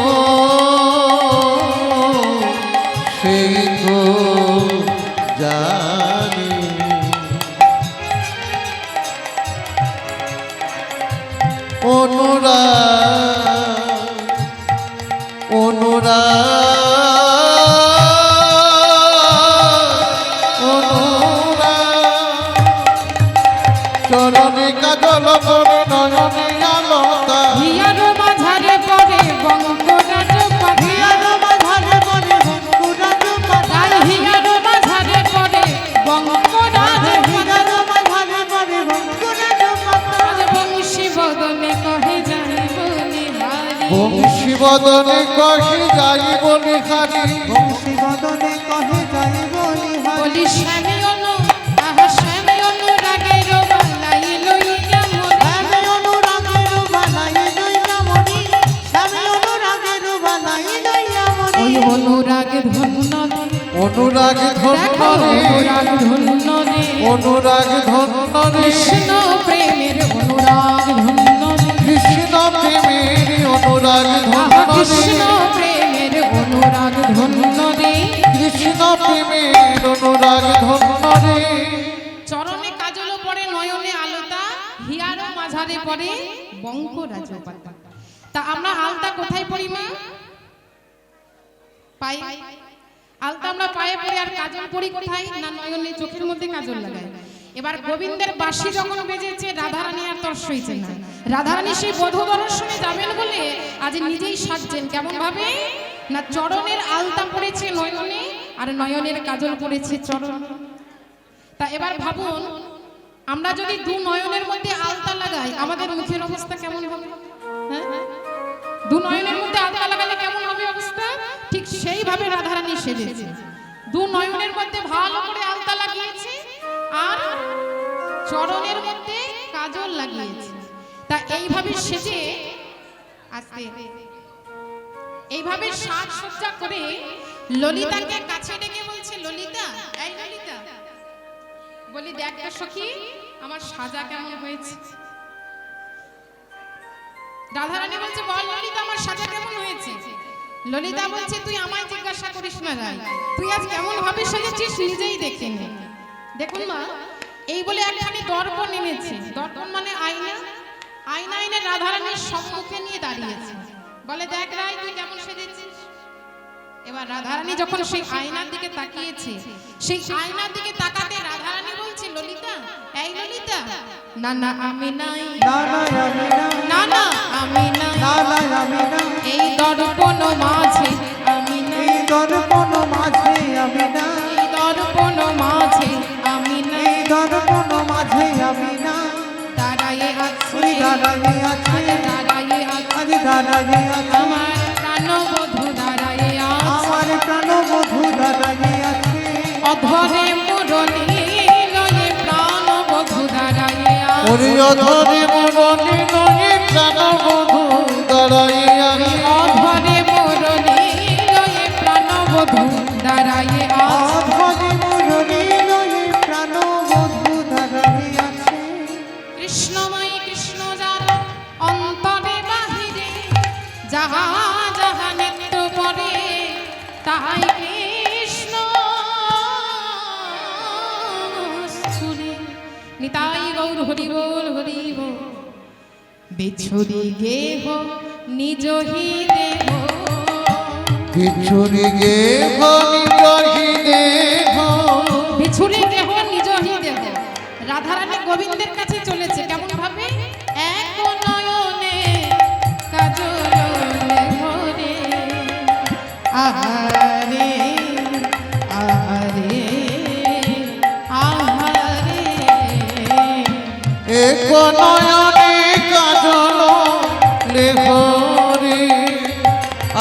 জানি চরণে কাজল পরে নয়নে আলো তার হিয়ারো মাঝারে পড়ে বঙ্গরাজ পাখি হিয়ারো মাঝারে পরে বঙ্কুরাজ পাতায় হিয়ারো মাঝারে পড়ে বঙ্গরাজ হিয়ারো মাঝারে পরে বঙ্কুরাজ পাতায় বংশী বদনে কহে জানি বলি হারি বংশী বদনে কহি যাই বলি হারি বংশী বদনে কহে যাই বলি বলি শ্যামী অনু আহা শ্যামী অনুরাগের বালাই লইয়া মোরে আমি অনুরাগের বানাই লইয়া মরি আমি অনুরাগের বানাই লইয়া মরি ওই অনুরাগ ধন্য দেখো রে অনুরাগ ধন্য রে অনুরাগ ধন্য রে কৃষ্ণ প্রেমের অনুরাগ ধন্য রে কৃষ্ণ প্রেমের অনুরাগ আহা ধন্য কৃষ্ণ রে প্রেমের অনুরাগ ধন্য রে কৃষ্ণ প্রেমের অনুরাগ ধন্য রে চরণে কাজলও পড়ে নয়নে আলতা হিয়ারও মাঝারে পড়ে বঙ্করাজ পাতা। তা আমরা আলতা কোথায় পড়ি মা? পায়ে। আলতা আমরা পায়ে পড়ি আর কাজল পড়ি কোথায়? না নয়নে চোখের মধ্যে কাজল লাগাই। এবার গোবিন্দের বাঁশি যখন বেজেছে রাধারানী আর তর্স হইছে না। রাধারানী সেই বধূ দর্শনে যাবেন বলে আজ নিজেই সাজছেন কেমন ভাবে না চরণের আলতা পড়েছে নয়নে আর নয়নের কাজল পড়েছে চরণ। তা এবার ভাবুন আমরা যদি দু নয়নের মধ্যে আলতা লাগাই আমাদের মুখের অবস্থা কেমন হবে? হ্যাঁ দু নয়নের মধ্যে আলতা লাগালে কেমন হবে অবস্থা? ঠিক সেইভাবে রাধারানী সেজেছে। দু নয়নের মধ্যে ভালো করে আলতা লাগিয়েছে আর চরণের মধ্যে কাজল লাগিয়েছে। তা এইভাবে সেজে আস্তে এইভাবে সাজসজ্জা করে ললিতাকে কাছে ডেকে বলছে ললিতা, এই ললিতা বলি দেখ তো সখী আমার সাজা কেমন হয়েছে। রাধারানী বলছে বল ললিতা আমার সাজা কেমন হয়েছে। ললিতা বলছে তুই আমায় জিজ্ঞাসা করিস না রাই, তুই আজ কেমন ভাবে সেজেছিস নিজেই দেখে নে। দেখুন মা এই বলে একখানি দর্পণ এনেছে। দর্পণ মানে আয়না। আয়না এনে রাধারানীর সম্মুখে নিয়ে দাঁড়িয়েছে। বলে দেখ রাই তুই কেমন সেজেছিস। এবার রাধারানী যখন সেই আয়নার দিকে তাকিয়েছে সেই আয়নার দিকে তাকাতে রাধারানী বলছে ললিতা, এই ললিতা না না আমি নাই, না না আমি না, না না আমি নাই, না না আমি না, এই দর্পণ মাঝে আমি নাই, এই দর্পণ মাঝে আমি না, এই দর্পণ মাঝে আমি নাই, এই দর্পণ মাঝে আমি না, দাঁড়ায়ে আছি ওই দাঁড়াইয়ে আছে, দাঁড়ায়ে আছি আজ দাঁড়াইয়ে আছে, আমার প্রাণবধূ দাঁড়ায়ে আছে, আমার প্রাণবধূ দাঁড়াইয়ে আছে, অধরে মুরলী লয়ে প্রাণবধূ দাঁড়ায়ে আছে, ওরে অধরে মরণে নয়ে প্রাণবধূ দাঁড়াইয়ে আছে অধরে মুরলী লয়ে প্রাণবধূ দাঁড়ায়ে আছে, অধরে মুরলী লয়ে প্রাণবধূ দাঁড়াইয়ে আছে। কৃষ্ণময়ী কৃষ্ণ যার অন্তরে বাহিরে যাহা যাহা নিত্য পরে তাই কৃষ্ণ সুরে নিতাই গৌর হরি বল হরি বল। বিছুরি গেহ নিজ হি দেহ, বিছুরি গে ভগি দেহ বিছুরি গেহ নিজ হি দেহ। রাধারানী গোবিন্দের কাছে চলেছে কেমন ভাবে এক নয়নে কাজল ঘরে আহারে আহারে আহারে এক নয়নে কাজল লেহরে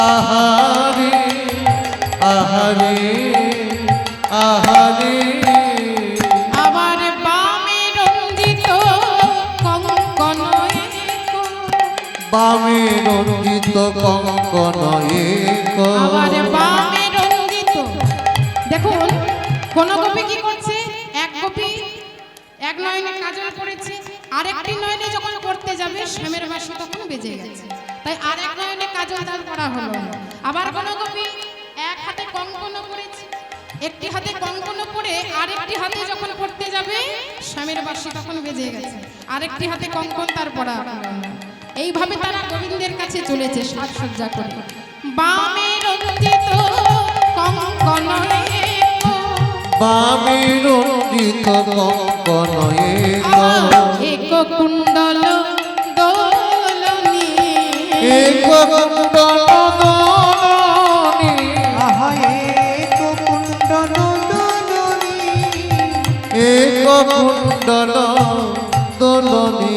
আহারে আহারে আহারে আবার বামে রঞ্জিত কঙ্কন বামে রঞ্জিত কঙ্কন এক আবার বামে রঞ্জিত। দেখুন কোন গোপী কি করছে, এক গোপী এক নয়নে কাজল পড়েছে আরেকটি নয়নে যখন পড়তে যাবে শ্যামের বাঁশি তখন বেজে গেছে, তাই আরেক নয়নে কাজল তার পড়া হলো না। আবার কোন গোপী এক হাতে কঙ্কন পড়েছে, একটি হাতে কঙ্কন পড়ে আরেকটি হাতে যখন পড়তে যাবে শ্যামের বাঁশি তখন বেজে গেছে, আরেকটি হাতে কঙ্কন তার পড়া হলো না। এইভাবে তারা গোবিন্দের কাছে চলেছে সাজসজ্জা করে। বামে রঞ্জিত কঙ্কন বামে রঞ্জিত কঙ্কন এক কুণ্ডল দোলনি এক কুণ্ডল দোলনি আহা এক কুণ্ডল দোলনি, এক কুণ্ডল দোলনি।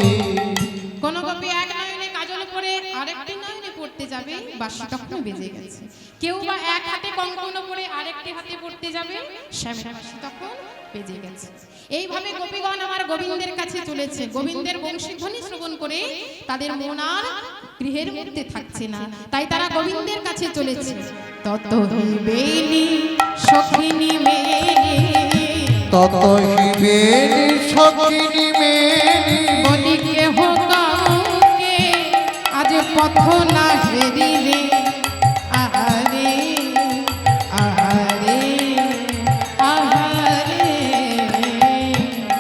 কোন গোপী এক নয়নে কাজল পরে আরেকটি নয়নে পড়তে যাবে বাঁশি তখন বেজে গেছে, কেউ বা এক হাতে কঙ্কন পরে আরেকটি হাতে পড়তে যাবে শ্যামের বাঁশি তখন বেজে গেছে। এইভাবে গোপীগণ আমার গোবিন্দের কাছে চলেছে। গোবিন্দের বংশীধ্বনি শ্রবণ করে তাদের মন আর গৃহের মধ্যে থাকছে না, তাই তারা গোবিন্দের কাছে চলেছে। তত হিবেলি সখিনী মেলি তত হিবেলি সখিনী মেলি বলি কেহ কাউকে আজ পথ না হেরিলে আহারে আহারে আহারে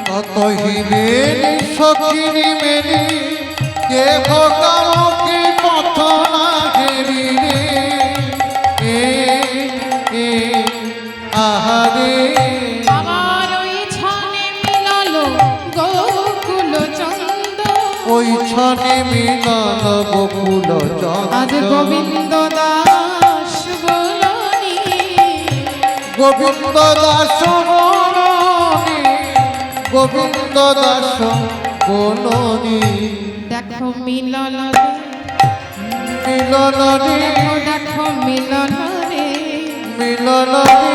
তত হিবেলি সখিনী মেলি কেহ কাউকে পথ না হেরিলে আহারে আমার ওই ছনে মিলালো গোকুল চন্দ ওই ছনে মিলন গোকুল আজ চন্দ্র গোবিন্দ দাস বলনি গোবিন্দ দাস বলনি গোবিন্দ দাস বলনি দেখো মিলন মিলন রে দেখো মিলন রে মিলন রে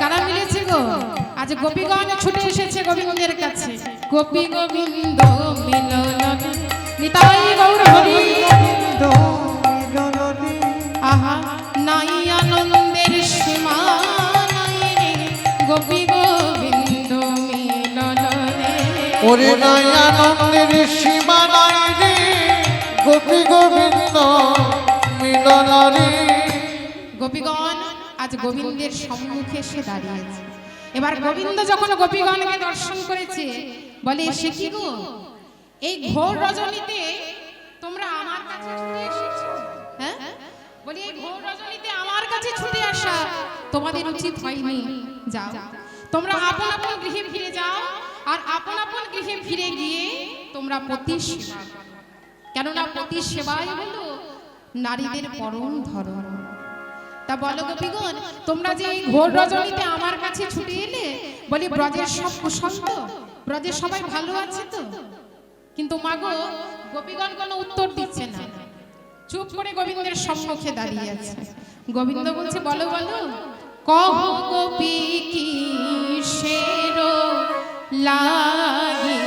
কারা মিলেছে গো আজ গোপীগণ ছুটে এসেছে গোবিন্দের কাছে গোপী গোবিন্দ মিলন নিতাই গৌর হরি গোবিন্দ মিলনে আহা নাই আনন্দের সীমা নাই রে গোপী গোবিন্দ মিলন রে ওরে নাই আনন্দের সীমা নাই রে গোপী গোবিন্দ মিলন রে গোপীগণ আজ গোবিন্দের সম্মুখে এসে দাঁড়িয়েছে এবার গোবিন্দ যখন গোপীগণকে দর্শন করেছে বলে সে কি গো এই ঘোর রজনীতে তোমরা আমার কাছে ছুটে এসেছো হ্যাঁ বলি এই ঘোর রজনীতে আমার কাছে ছুটে আসা তোমাদের উচিত হয়নি যাও তোমরা আপন আপন গৃহে ফিরে যাও আর আপন আপন গৃহে ফিরে গিয়ে তোমরা পতি সেবা করো কেননা পতি সেবাই হলো নারীদের পরম ধর্ম তা বলো গোপীগণ তোমরা যে এই ঘোর রজনীতে আমার কাছে ছুটে এলে বলি ব্রজের সব কুশল তো ব্রজের সবাই ভালো আছে তো কিন্তু মাগো গোপীগণ কোনো উত্তর দিচ্ছে না চুপ করে গোবিন্দের সম্মুখে দাঁড়িয়ে আছে গোবিন্দ বলছে বলো বলো কহ গোপী কিসের লাগি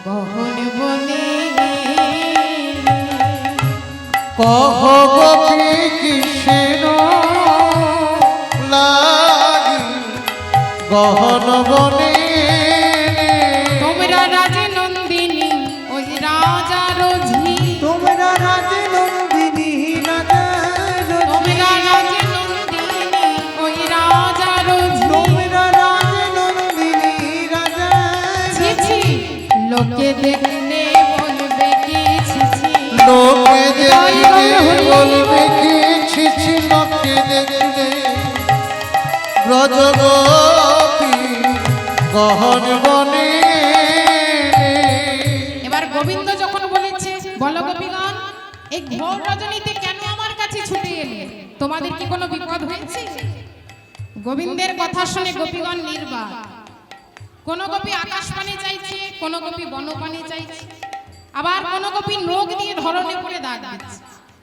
গহন বনে কহ গোপী কিসের লাগি গহন বনে তোমরা রাজে নন্দিনী ওই রাজার ঝি তোমরা রাজনন্দিনী রাজা তোমরা রাজে নন্দিনী ওই রাজার ঝি তোমরা রাজনন্দিনী রাজা ছি ছি লোকে দেখলে বলবে কি ছি ছি লোকে দেখলে বলবে কি ছিছি লোকে দেখলে ব্রজগোপী গহন বনে এবার গোবিন্দ যখন বলেছে বলো গোপীগণ এই ঘোর রজনীতে কেন আমার কাছে ছুটে এলে তোমাদের কি কোনো বিপদ হয়েছে গোবিন্দের কথা শুনে গোপীগণ নির্বাক কোন গোপী আকাশ পানে চাইছে কোন গোপী বনপানে চাইছে আবার কোন গোপী নখ দিয়ে ধরনে করে দাগ দিচ্ছে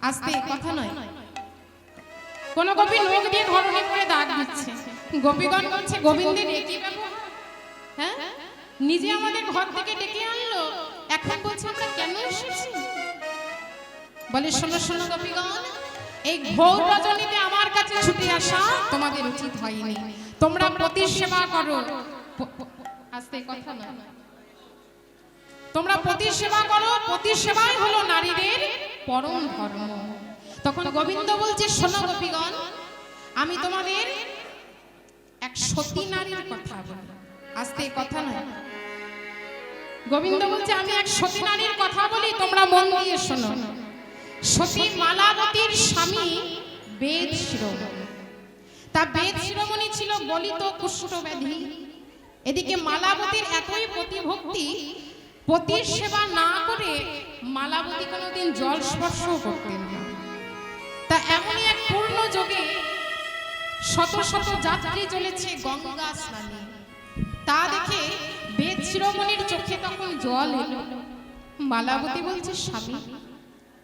আস্তে কথা নয় কোন গোপী নখ দিয়ে ধরনে করে দাগ দিচ্ছে গোপীগণ বলছে গোবিন্দের একই ব্যবহার হ্যাঁ নিজে আমাদের ঘর থেকে ডেকে আনলো এখন বলছে আমরা কেন এসেছি বলে শোনো শোনো গোপীগণ এই ঘোর রজনীতে আমার কাছে ছুটে আসা তোমাদের উচিত হয়নি তোমরা পতি সেবা করো আস্তে কথা নয় তোমরা পতি সেবা করো পতি সেবাই হলো নারীদের পরম ধর্ম তখন গোবিন্দ বলছে শোনো গোপীগণ আমি তোমাদের এক সতী নারীর কথা বলি আস্তে কথা নয় গোবিন্দ বলছে আমি এক সতী নারীর কথা বলি তোমরা মন দিয়ে শোনো সতী মালাবতীর স্বামী বেদ শিরোমণি তা বেদ শিরোমণি ছিল গলিত কুষ্ঠ ব্যাধি এদিকে মালাবতীর এতই প্রতিভক্তি পতির সেবা না করে মালাবতী কোনোদিন জল স্পর্শ করতেন না তা এমনই এক পূর্ণ যোগে শত শত যাত্রী চলেছে গঙ্গা স্নানে তা দেখে বেদ শিরোমণির চোখে তখন জল এলো মালাবতী বলছে স্বামী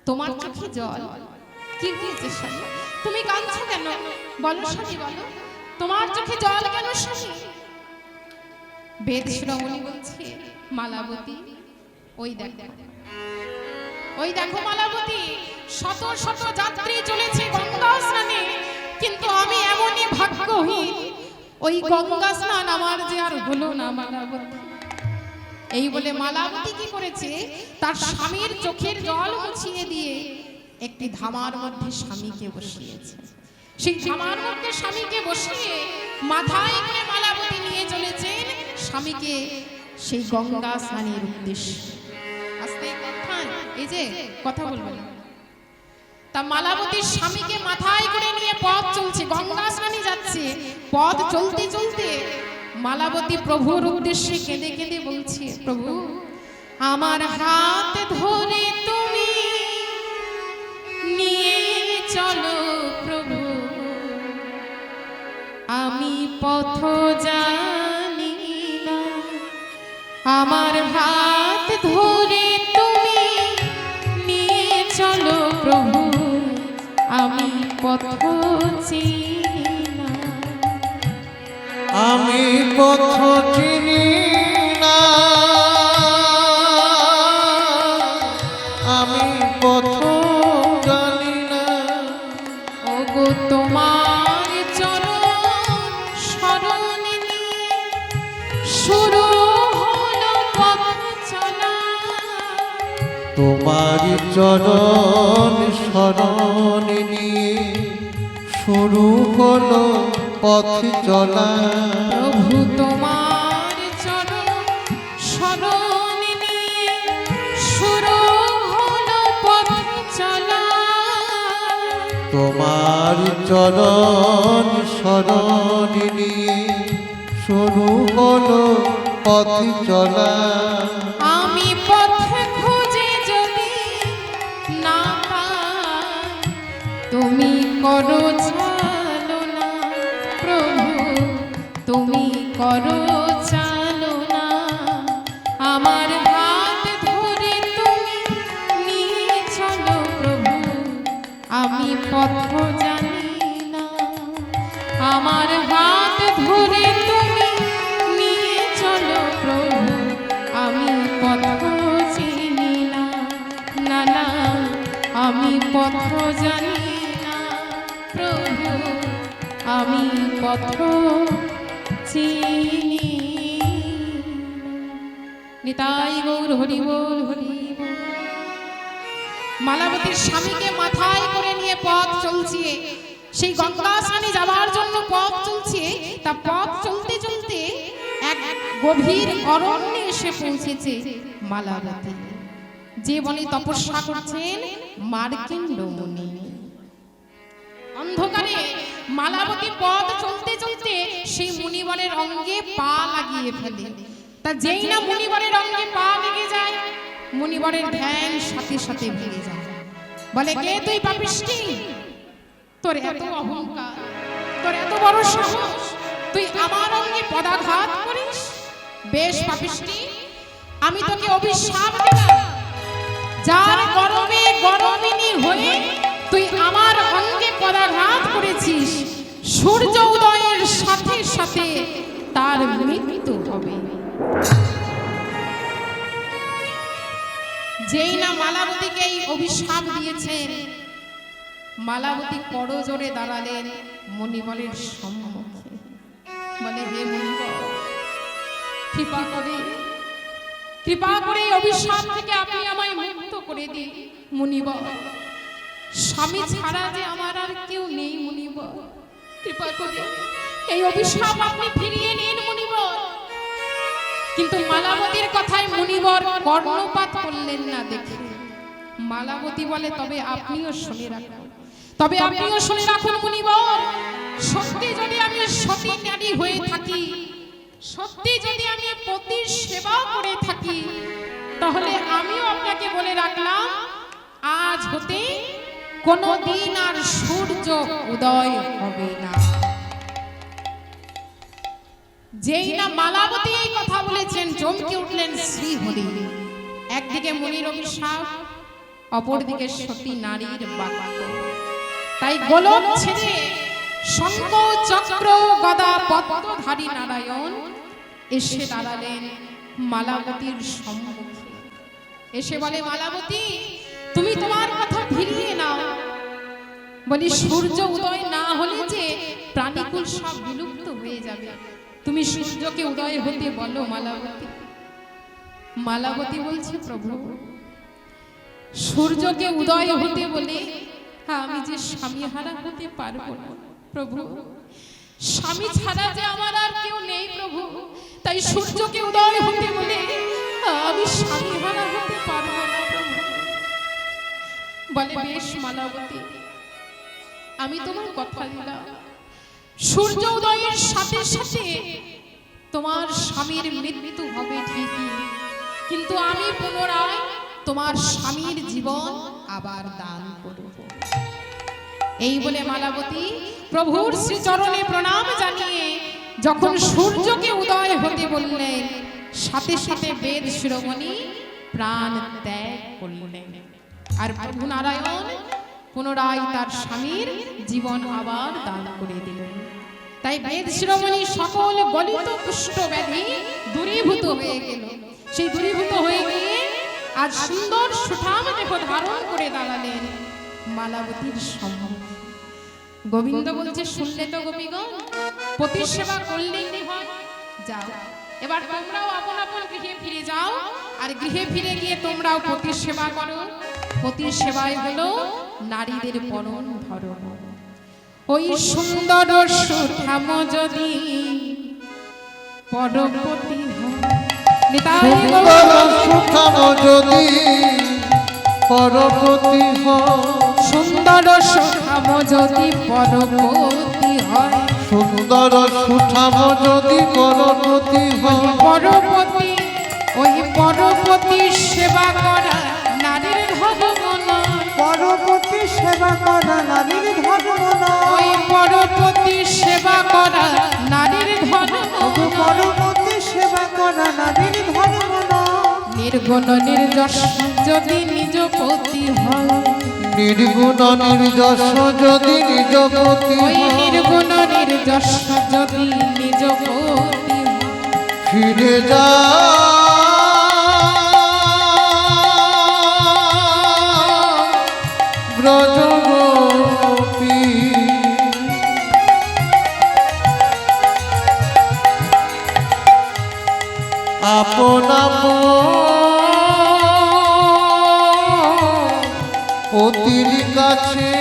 তোমার চোখে জল কি হয়েছে স্বামী তুমি কাঁদছো কেন বলো স্বামী বলো তোমার চোখে জল কেন স্বামী বেদ শিরোমণি বলছে মালাবতী ওই দেখো মালাবতী শত শত যাত্রী চলেছে গঙ্গা স্নানে কিন্তু আমি এমনই ভাগ্যহীন, ওই গঙ্গা স্নান আমার যে আর হলো না মালাবতী। এই বলে মালাবতী কি করেছে, তার স্বামীর চোখের জল মুছিয়ে দিয়ে একটি ধামার মধ্যে স্বামীকে বসিয়েছে। সেই ধামার মধ্যে স্বামীকে বসিয়ে মাথায় করে মালাবতী নিয়ে চলেছেন স্বামীকে সেই গঙ্গা স্নানের উদ্দেশ্যে। আস্তে কথা, এই যে কথা বলবেন। তা মালাবতীর স্বামীকে মাথায় করে নিয়ে পথ চলছে, গঙ্গা স্নানে যাচ্ছে। পথ চলতে চলতে মালাবতী প্রভুর উদ্দেশ্যে কেঁদে কেঁদে বলছে, প্রভু আমার হাত ধরে তুমি নিয়ে চলো প্রভু, আমি পথ জানি না। আমার হাত ধরে তুমি নিয়ে চলো প্রভু, আমি পথ চিনি না। আমি পথ চিনি না, আমি পথ জানি না। ওগো তোমার চরণ শরণ নিয়ে শুরু হলো পথ চলা। তোমারি চরণ শরণ নিয়ে শুরু হলো পথ চলা। প্রভু তোমার চরণ শরণ নিয়ে শুরু হলো পথ চলা। তোমারি চরণ শরণ নিয়ে শুরু হলো পথ চলা। আমি পথে খুঁজে যদি না পাই, তুমি করো চালনা প্রভু, তুমি করো চালনা। আমার হাত ধরে তুমি নিয়ে চলো প্রভু, আমি পথ জানি না। আমার হাত ধরে তুমি নিয়ে চলো প্রভু, আমি পথ চিনি না। না না, আমি পথ জানি না প্রভু, আমি পথ চিনি না। নিতাই গৌর হরি বল হরি বল। মালাবতীর স্বামীকে মাথায় করে নিয়ে পথ চলছে, সেই গঙ্গা স্নানে যাওয়ার জন্য পথ চলছে। তা পথ চলতে চলতে এক গভীর অরণ্যে এসে পৌঁছেছে মালাবতী, যে বনে তপস্যা করছেন মার্কেন্ড মুনি। অন্ধকারে মালাবতী পথ চলতে চলতে সেই মুনিবরের অঙ্গে পা লাগিয়ে ফেলে। তা যেই না মুনিবরের অঙ্গে পা লেগে যায়, মুনিবরের ধ্যান সাথে সাথে ভেঙে যায়। বলে, কে তুই পাপিষ্টি? তোর এত অহংকার, তোর এত বড় সাহস, তুই আমার অঙ্গে পদাঘাত করিস? বেশ পাপিষ্টি, আমি তোকে অভিশাপ দিলাম। যার গরমে গরমিনী হয়ে তুই আমার অঙ্গে পদাঘাত করেছিস, সূর্য উদয়ের সাথে সাথে তার মৃত্যু হবে। যেই না মালাবতীকে এই অভিশাপ দিয়েছেন, মালাবতী করজোড়ে দাঁড়ালেন মণিবরের সম্মুখে। বলে, হে মণিবর, কৃপা করে এই অভিশাপ থেকে আপনি আমায় মুক্ত করে দিন মুনিবর। স্বামী ছাড়া যে আমার আর কেউ নেই মুনিবর, কৃপা করে এই অভিশাপ আপনি ফিরিয়ে নিন মুনিবর। কিন্তু মালাবতীর কথায় মুনিবর কর্ণপাত করলেন না দেখে মালাবতী বলে, তবে আপনিও শুনে রাখুন, তবে আপনিও শুনে রাখুন মুনিবর, সত্যি যদি আমি সতী নারী হয়ে থাকি, সত্যি যদি আমি পতির সেবা করে থাকি, তাহলে আমিও আপনাকে বলে রাখলাম, আজ হতে কোনদিন আর সূর্য উদয় হবে না। যেই না মালাবতী এই কথা বলেছেন, চমকে উঠলেন শ্রীহরি। একদিকে মুনির অভিশাপ, অপরদিকে সতী নারীর বাক্য। তাই গোলক ছেড়ে শঙ্খ চক্র গদা পদ্মধারী নারায়ণ এসে দাঁড়ালেন মালাবতীর সম্মুখে। এসে বলে, মালাবতী, তুমি তোমার কথা ফিরিয়ে নাও। বলি সূর্য উদয় না হলে যে প্রাণীকুল সব বিলুপ্ত হয়ে যাবে। তুমি সূর্যকে উদয় হতে বলো মালাবতী। মালাবতী বলছে প্রভু সূর্যকে উদয় হতে বলে আমি যে স্বামী হারা হতে পারবো না প্রভু। স্বামী ছাড়া যে আমার আর কেউ নেই প্রভু, তাই সূর্যকে উদয় হতে বলে আমি স্বামী হারা হতে পারবো না প্রভু। বলে বেশ মালাবতী, আমি তোমার কথা দিলাম, সূর্য উদয়ের সাথে সাথে তোমার স্বামীর মৃত্যু হবে ঠিকই, কিন্তু আমি পুনরায় তোমার স্বামীর জীবন আবার দান করব। এই বলে মালাবতী প্রভুর শ্রীচরণে প্রণাম জানিয়ে যখন সূর্যকে উদয় হতে বললেন, সাথে সাথে বেদ শিরোমণি প্রাণ ত্যাগ করলেন। আর প্রভু নারায়ণ পুনরায় তার স্বামীর জীবন আবার দান করে দিলেন। তাই বেদ শিরোমণি সকল গলিত কুষ্ঠ ব্যাধি দূরীভূত হয়ে গেল। সেই দূরীভূত হয়ে গিয়ে আজ সুন্দর সুঠাম দেহ ধারণ করে দাঁড়ালেন মালাবতীর সম্মুখে। গোবিন্দ বলছে শুনলে তো গোপীগণ, পতির সেবা করলেই হয়। যাও এবার তোমরাও আপন আপন গৃহে ফিরে যাও, আর গৃহে ফিরে গিয়ে তোমরাও পতির সেবা করো। পতির সেবাই হলো নারীদের পরম ধর্ম। ওই সুন্দর সুঠাম যদি পরপতি সুঠাম যদি পরপতি হয়, সুন্দর সুঠাম যদি পরপতি হয়, সুন্দর সুঠাম যদি পরপতি হয়, পরপতি ওই পরপতি সেবা করা নারীর ধর্ম নয়। পরপতি সেবা করা নারীর ধর্ম নয়। ওই পরপতি সেবা করা নারীর ধর্ম। পরপতি সেবা করা নারীর ধর্ম নয়। নির্গুণ নির্যশ যদি নিজ পতি হয়, নির্গুণ নির্যশ যদি নিজ পতি ওই হয়, নির্গুণ নির্যশ যদি নিজ পতি হয়, ফিরে যা ব্রজগোপী, আপন পতির কাছে।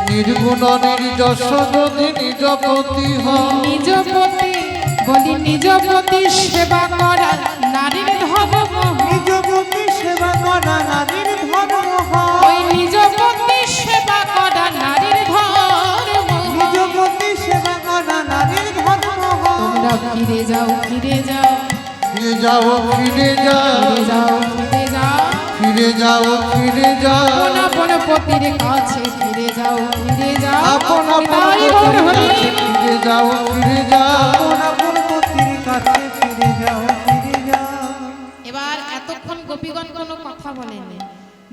নির্গুণ নির্যশ যদি নিজ পতি হয়, নিজ পতি বলি নিজ পতি সেবা করা নারীর ধর্ম। নিজপতি সেবা করা নারীর ধর্ম ওই হয়। নিজ পতি সেবা করা নারীর ধর্ম। নিজপতি সেবা করা নারীর ধর্ম হয়। তোমরা ফিরে যাও ফিরে যাও ফিরে যাও ফিরে যাও, ফিরে যাও ফিরে যাও, ফিরে যাও ফিরে যাও, আপন আপন পতির কাছে ফিরে যাও ফিরে যাও, আপন আপন তাই গৌর হরি। ফিরে যাও ফিরে যাও। আপন আপন পতির কাছে ফিরে যাও ফিরে যাও। এবার এতক্ষণ গোপীগণ কোনো কথা বলেনি।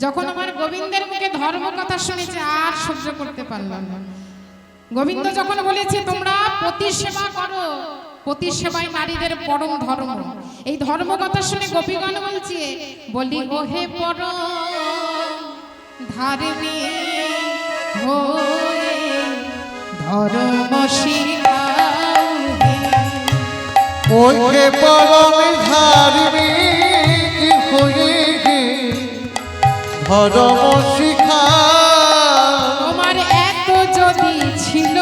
যখন আমার গোবিন্দের মুখে ধর্ম কথা শুনেছে আর সহ্য করতে পারলাম না। গোবিন্দ যখন বলেছে তোমরা পতি সেবা করো, পতি সেবাই নারীদের পরম ধর্ম, এই ধর্ম কথা শুনে গোপীগণ বলছে বলি ওহে পরম ধার্মিক হয়ে ধর্ম শিখাও হে। ওকে পরম ধার্মিক হয়ে ধর্ম শিখা। তোমার এত যদি ছিল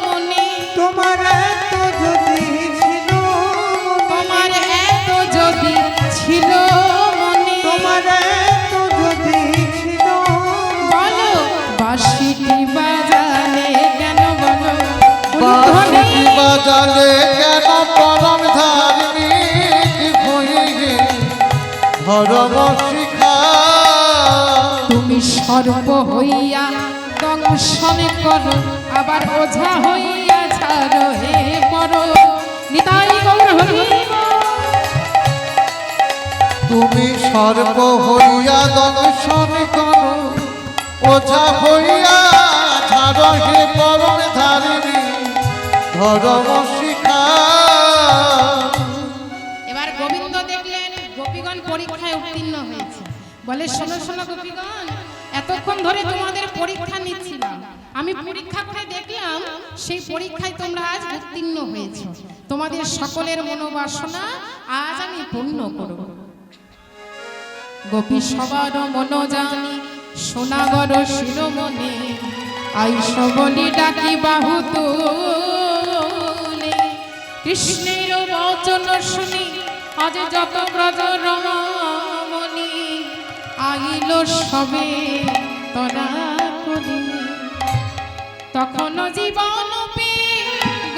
মনে, তোমার এত যদি ছিল তোমার এত যদি ছিল মনে, তোমার এত যদি ছিল বলো বাঁশিটি বাজালে কেন বলো বাঁশি বাজালে কেন পরম ধার্মিক হয়ে ধর্ম শিখা। তুমি সর্ব হইয়া দংশন করো, আবার ওঝা হইয়া ছাড়ো হে মরো। নিতাই গৌর হরি। তুমি সর্ব হইয়া দংশন করো, ওঝা হইয়া ছাড়ো হে পরম ধার্মিক ধর্ম শিখা। এবার গোবিন্দ দেখলেন গোপীগণ পরীক্ষায় উত্তীর্ণ হয়েছে। বলে শোনো শোনো গোপীগণ, এতক্ষণ ধরে তোমাদের পরীক্ষা নিচ্ছিলাম, আমি পরীক্ষা করে দেখলাম সেই পরীক্ষায় তোমরা আজ উত্তীর্ণ হয়েছো। তোমাদের সকলের মনোবাসনা আজ আমি পূর্ণ করব। গোপী সবার মন জানি সোনাগর শিরোমণি, আইস বলি ডাকি বাহু তুলে। কৃষ্ণের বচন শুনি আজ যত ব্রজ রমণী, আইল সবে তরা করি। তখন জীবন পেয়ে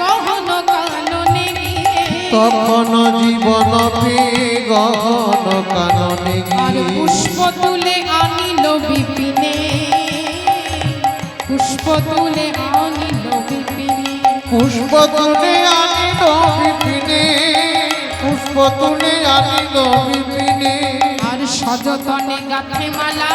গহন কাননে গিয়ে, তখন জীবন পেয়ে গহন কাননে আর গিয়ে, পুষ্প তুলে আনিল বিপিনে, পুষ্প তুলে আনিল বিপিনে। পুষ্প তুলে আনিল বিপিনে, পুষ্প তুলে আনিল বিপিনে। আর সযতনে গাঁথে মালা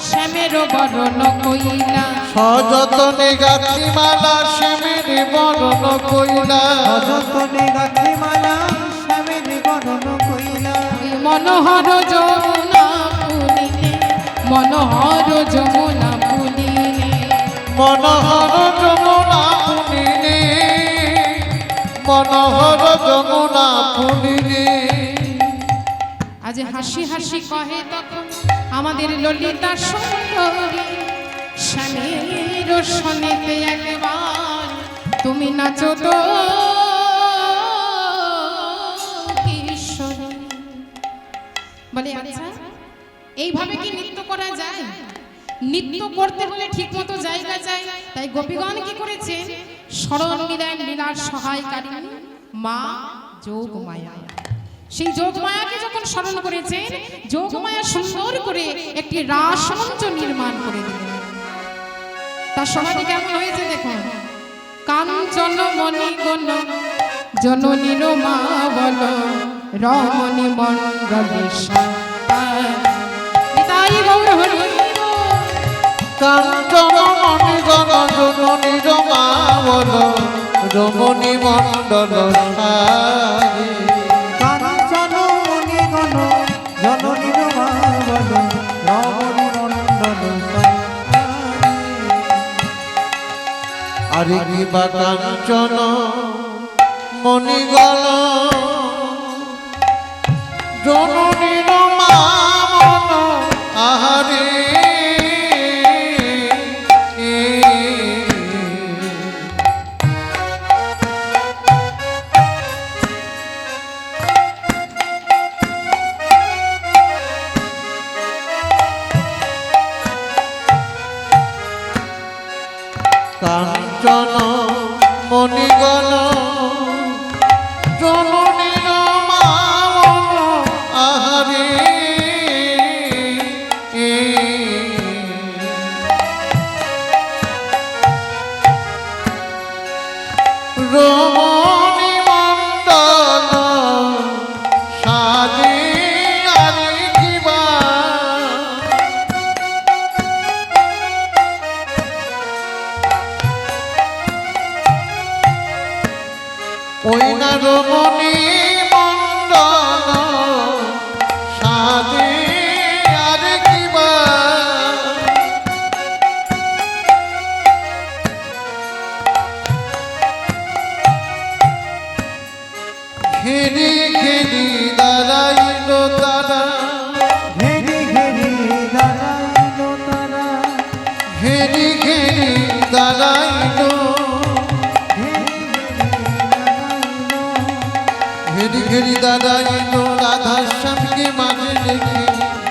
শ্যামের বরণ কইলা, সযতনে গাঁথি মালা শ্যামের বরণ কইলা। অযতনে গাছে মালা শ্যামের বরণ কইলা। মনোহর যমুনা পুলিনে, মনোহর যমুনা পুলিনে। মনোহর যমুনা পুলিনে, মনোহর যমুনা পুলিনে। আজ হাসি হাসি কহে তখন আমাদের ললিতা সুন্দরী, স্বামীর শোনেতে একবার তুমি নাচো তো কিশোরী। বলে আচ্ছা এইভাবে কি নৃত্য করা যায়? নৃত্য করতে হলে ঠিক মতো জায়গা চাই। তাই গোপীগণ কি করেছে? শরণ মিলেন লীলার সহায়কারী মা যোগমায়া। সেই যোগমায়াকে যখন স্মরণ করেছেন, যোগমায়া সুন্দর করে একটি রাসমঞ্চ নির্মাণ করে দিলেন। তার সমাধি কেমন হয়েছে দেখুন। কাঞ্চন মণিগণ জননীর মা বল, রমণী মণ্ডলেশা তাই গৌর হরি। কাঞ্চন মণিগণ জননীর মা বল, রমণী মণ্ডল সারি। কাঞ্চন মণিগণ জননীর মা বল, রমণী মণ্ডল সারি। আরে কিবা কাঞ্চন মণিগণ জননীর মা বল, আহারে কাঞ্চন মণিগণ জননীর মা বল, আহারে রমণী মণ্ডল সাজে আরে কিবা। ওই না রমণী মণ্ডল সাজে আরে কিবা। ঘেরি ঘেরি দাঁড়াইল তারা, ঘেরি ঘেরি দাঁড়াইল তারা। ঘেরি ঘেরি দাঁড়াইল, ঘেরি ঘেরি দাঁড়াইল রাধা শ্যামকে মাঝে রেখে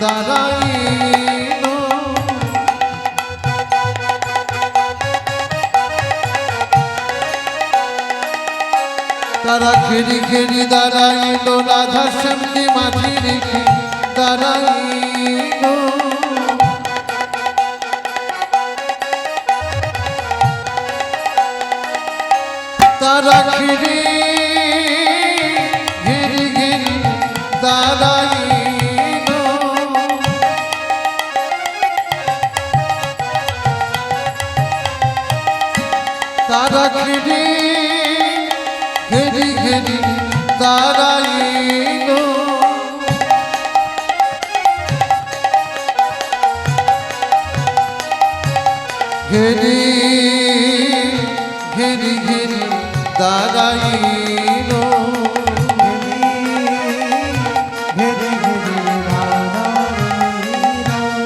দাঁড়াইল। তারা ঘেরি ঘেরি দাঁড়াইল রাধা শ্যামকে মাঝে রেখে দাঁড়াইল। তারা ঘিরে ঘিরি ঘিরি দাঁড়াইল। তারা ঘিরে ঘিরি ঘিরি দাঁড়াইল। ঘেরি ঘেরি ঘেরি দাঁড়াইল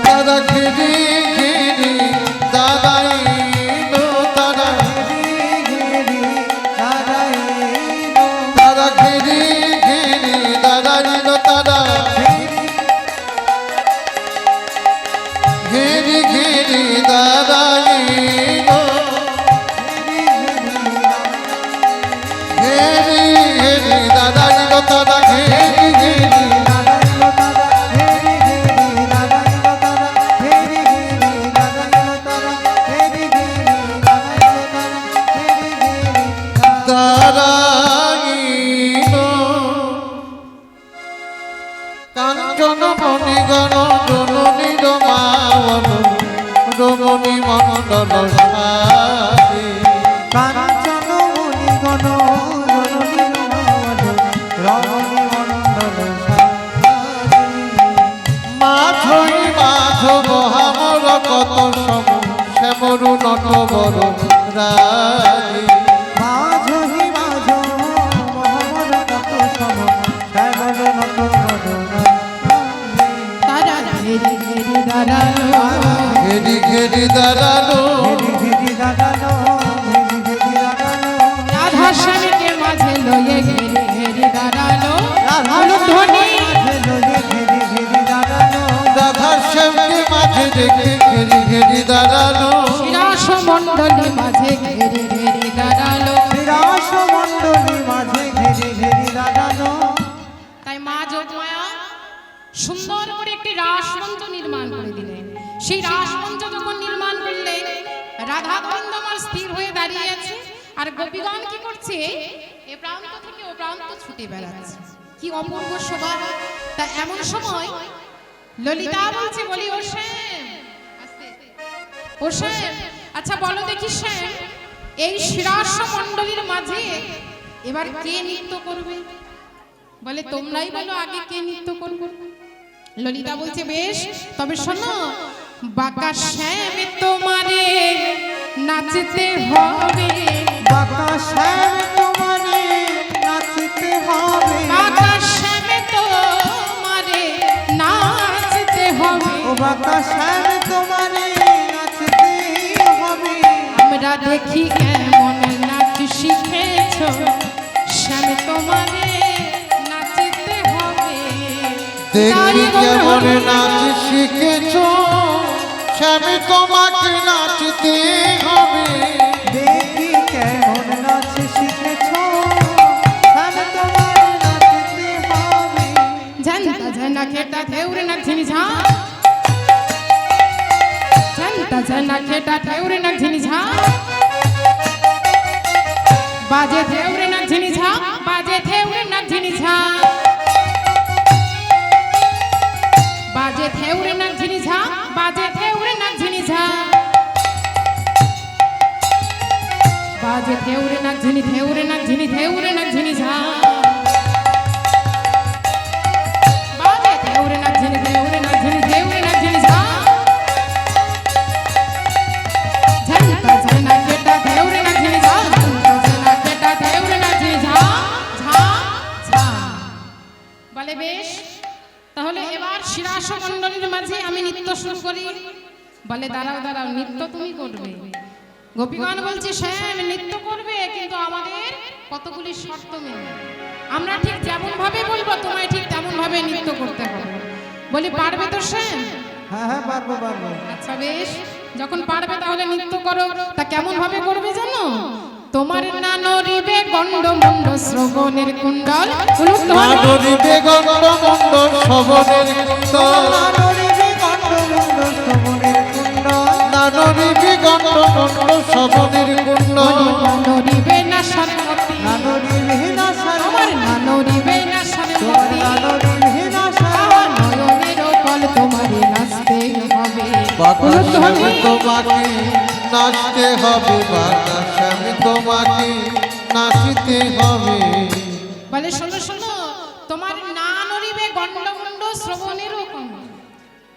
তারা ঘেরি ঘেরি দাঁড়াইল তারা তারা ঘেরি ঘেরি দাঁড়াইল তারা ঘেরি ঘেরি দাঁড়াইল ঘেরি ঘেরি দাঁড়াইল তারা ঘেরি ঘেরি দাঁড়াইল কাঞ্চন মণিগণ জননী রমাবন রমণী মণ্ডল সারি কাঞ্চন মুনিগণ জননী রমণী মণ্ডল মাধই মাধব হামর কত সম শ্যামরু নট বড় রাজি মাঝহি মাঝ মহামর কত সম শ্যামল নত তারা ঘেরি ঘেরি দাঁড়ালো ঘেরি ঘেরি দাঁড়ালো ঘেরি দাঁড়ানো ঘেরি দাঁড়ানো রাধা স্বামীকে মাঝে লয়ে ঘেরি ঘেরি দাঁড়ালো ধ্বনি ঘেরি দাঁড়ানো রাধা শ্যামকে মাঝে রেখে ঘেরি ঘেরি দাঁড়ালো শিরাস মণ্ডলী মাঝে ঘেরি ঘেরি দাঁড়ালো বিরাস মণ্ডলী মাঝে ঘেরি দাঁড়ানো তাই মা যোগমায়া সুন্দর করে একটি রাসমঞ্চ নির্মাণ করে দিলেন। সেই রাসমঞ্চ যখন নির্মাণ করলেন, রাধা গোবিন্দ আমার স্থির হয়ে দাঁড়িয়ে আছে, আর গোপীগণ কি করছে, এ প্রান্ত থেকে ও প্রান্ত ছুটে বেড়াচ্ছে। কি অপূর্ব শোভা! তা এমন সময় ললিতা বলছে, বলি ও শ্যাম, ও শ্যাম, আচ্ছা বলো দেখি শ্যাম, এই শিরাস মণ্ডলীর মাঝে এবার কে নৃত্য করবে? বলে তোমরাই বলো আগে কে নৃত্য করবে। ললিতা বলছে বেশ, তবে শোনো, বাঁকা শ্যাম তোমারে নাচতে হবে, বাঁকা শ্যাম তোমারে নাচতে হবে, বাঁকা শ্যাম তোমারে নাচতে হবে, ও বাঁকা শ্যাম তোমারে নাচতে হবে। আমরা দেখি কেমন নাচ শিখেছ, শ্যাম তোমারে নাচতে হবে। দেখি কেমন নাচ শিখেছ স্বামী তোমাকে নাচতে হবে দেখি কেমন নাচ শিখেছ, শ্যাম তোমারে নাচতে হবে। ঝনতা ঝনা খেটা থেউরে না ঝিনি ঝা, ঝনতা ঝনা খেটা থেউরে না ঝিনি ঝা, বাজে থেউরে না ঝিনি ঝা, বাজে থেউরে না ঝিনি ঝা, বাজে থেউরে না ঝিনি ঝা, বাজে থেউরে না ঝিনি ঝা, বাজে থেউরে না ঝিনি থেউরে না ঝিনি থেউরে না ঝিনি ঝা, বাজে থেউরে না ঝিনি থেউরে না ঝিনি থেউরে না ঝিনি ঝা, ঝনতা ঝনা কেটা থেউরে না ঝিনি ঝা, ঝনতা ঝনা কেটা থেউরে না ঝিনি ঝা, ঝা ঝা। বলে বেশ, তাহলে এবার শিরাস মণ্ডলীর মাঝে আমি নৃত্য শুরু করি। বলে দাঁড়াও দাঁড়াও, নৃত্য তুমি করবে। গোপীগণ বলছে শ্যাম নৃত্য করবে, কিন্তু আমাদের কতগুলি শর্ত মেনে, আমরা ঠিক যেমন ভাবে বলবো তোমায় ঠিক তেমন ভাবে নৃত্য করতে হবে। বলি পারবে তো শ্যাম? হ্যাঁ হ্যাঁ, পারবো পারবো। আচ্ছা বেশ, যখন পারবে তাহলে নৃত্য করো। তা কেমন ভাবে করবে জানো? তোমার নানরিবে গণ্ডমুণ্ড শ্রবণের কুণ্ডল, মাধুরীতে গণ্ডমণ্ড শবনের কুণ্ডল নানরিবে গণ্ডমুণ্ড শ্রবণের কুণ্ডল, নানরিবে গণ্ডমণ্ড শবনের কুণ্ডল নানরিবে না সরমতি, নানরিবে না আমার নানরিবে না সরমতি, নানরিবে না আমার নয়নের কল তোমারে নাচতে হবে। বাতাস আমি তোমাকে নাচতে হবে, বাতাস আমি তোমাকে নাচতে হবে। বলে শোনো শোনো, তোমার না নড়িবে গণ্ডমুণ্ড শ্রবণেরও কম,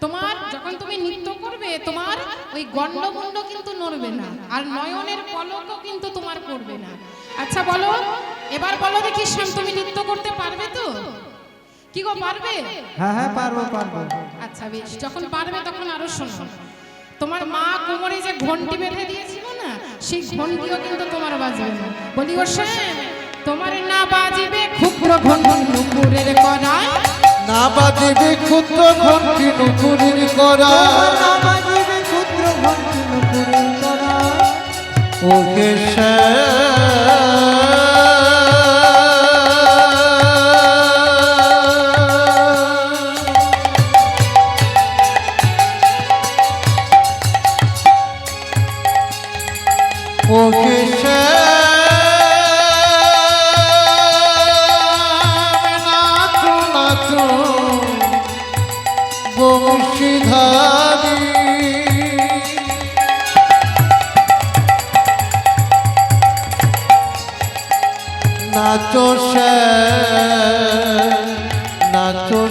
তোমার যখন তুমি নৃত্য করবে তোমার ওই গন্ডমুন্ড কিন্তু নড়বে না, আর নয়নের পলকও কিন্তু তোমার করবে না। আচ্ছা বলো, এবার বলো দেখি শ্যাম, তুমি নৃত্য করতে পারবে তো? কি গো, পারবে? হ্যাঁ হ্যাঁ, পারবো পারবো। আচ্ছা বেশ, যখন পারবে তখন আরো শোনো। তোমার মা কোমরে যে ঘন্টি বেঁধে দিয়েছিল না, সেই ঘন্টিও কিন্তু তোমার বাজবে না। বলি ও শ্যাম, তোমার না বাজিবে ক্ষুদ্র ঘন্টি নুপুরের করায়, না বাজিবে ক্ষুদ্র ঘন্টি নুপুরের করা, না বাজিবে ক্ষুদ্র ঘন্টি নুপুরের করা। ওকে ওকে নাচো নাচো বংশীধারী, নাচো নাচো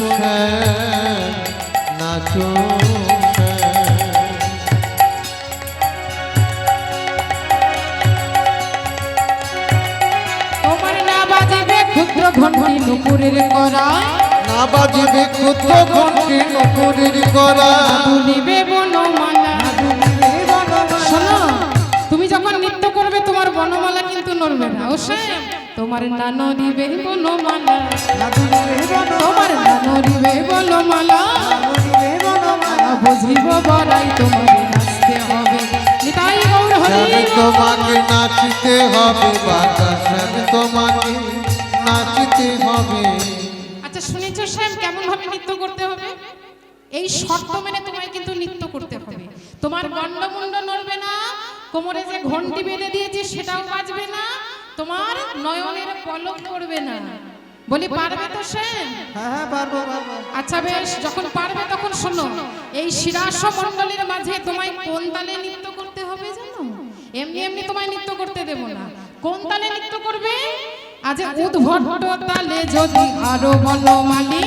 নাচো। তোমার না বাজিবে ক্ষুদ্র ঘন্টি নুপুরের করায়, না বাজিবে ক্ষুদ্র ঘন্টি নুপুরের করা, দুলিবে বনমালা। শোনো, তুমি যখন নৃত্য করবে তোমার বনমালা কিন্তু নড়বে না। ও শ্যাম, তোমার না নড়িবে বনমালা, তোমার না নড়িবে বনমালা, বুঝিব বড়াই তোমার নাচতে হবে। নিতাই গৌর হরি শ্যাম তোমাকে নাচতে হবে, বাতা শ্যাম তোমাকে নাচতে হবে। আচ্ছা শুনেছো শ্যাম, কেমন ভাবে নৃত্য করতে হবে? এই শর্ত মেনে তোমায় কিন্তু নৃত্য করতে হবে। তোমার গন্ডমুন্ড নড়বে না, কোমরে যে ঘন্টি বেঁধে দিয়েছি সেটাও বাজবে না, তোমার নয়নের পলক পড়বে না। বলি পারবে তো শ্যাম? হ্যাঁ হ্যাঁ, পারবো পারবো। আচ্ছা বেশ, যখন পারবে তখন শোনো, এই শিরাস মণ্ডলের মাঝে তোমায় কোন তালে নৃত্য করতে হবে জানো? এমনি এমনি তোমায় নৃত্য করতে দেব না। কোন তালে নৃত্য করবে? আজ উদ্ভট তালে যদি আরো বনমালী,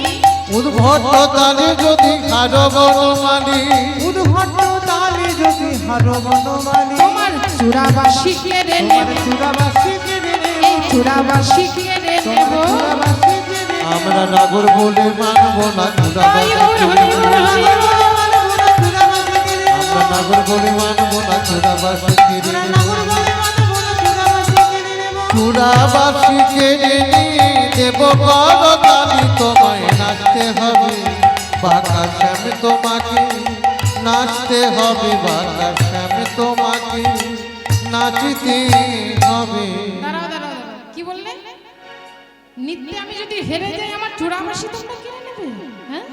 উদ্ভট তালে যদি হারো বনমালী, উদ্ভট তালে যদি হারো বনমালী, তোমার চূড়াবাসী কেড়ে নেব, চূড়াবাসী কেড়ে নেব, এই চূড়াবাসী কেড়ে নেব। চূড়াবাসী কেড়ে নেব। আমরা নাগর বলে মানব না তাই গৌর হরি হরি। আমরা নাগর বলে মানব না চূড়াবাসী কেড়ে নেব, চূড়াবাসী কেড়ে দেব করতালি, তোমায় নাচতে হবে বাঁকা শ্যাম তোমাকে নাচতে হবে, বাঁকা শ্যাম তোমাকে নাচতে হবে। দাঁড়াও দাঁড়াও দাঁড়াও, কি বললে? নৃত্যে আমি যদি হেরে যাই আমার চূড়াবাসী তোমরা কেড়ে নেবে? হ্যাঁ,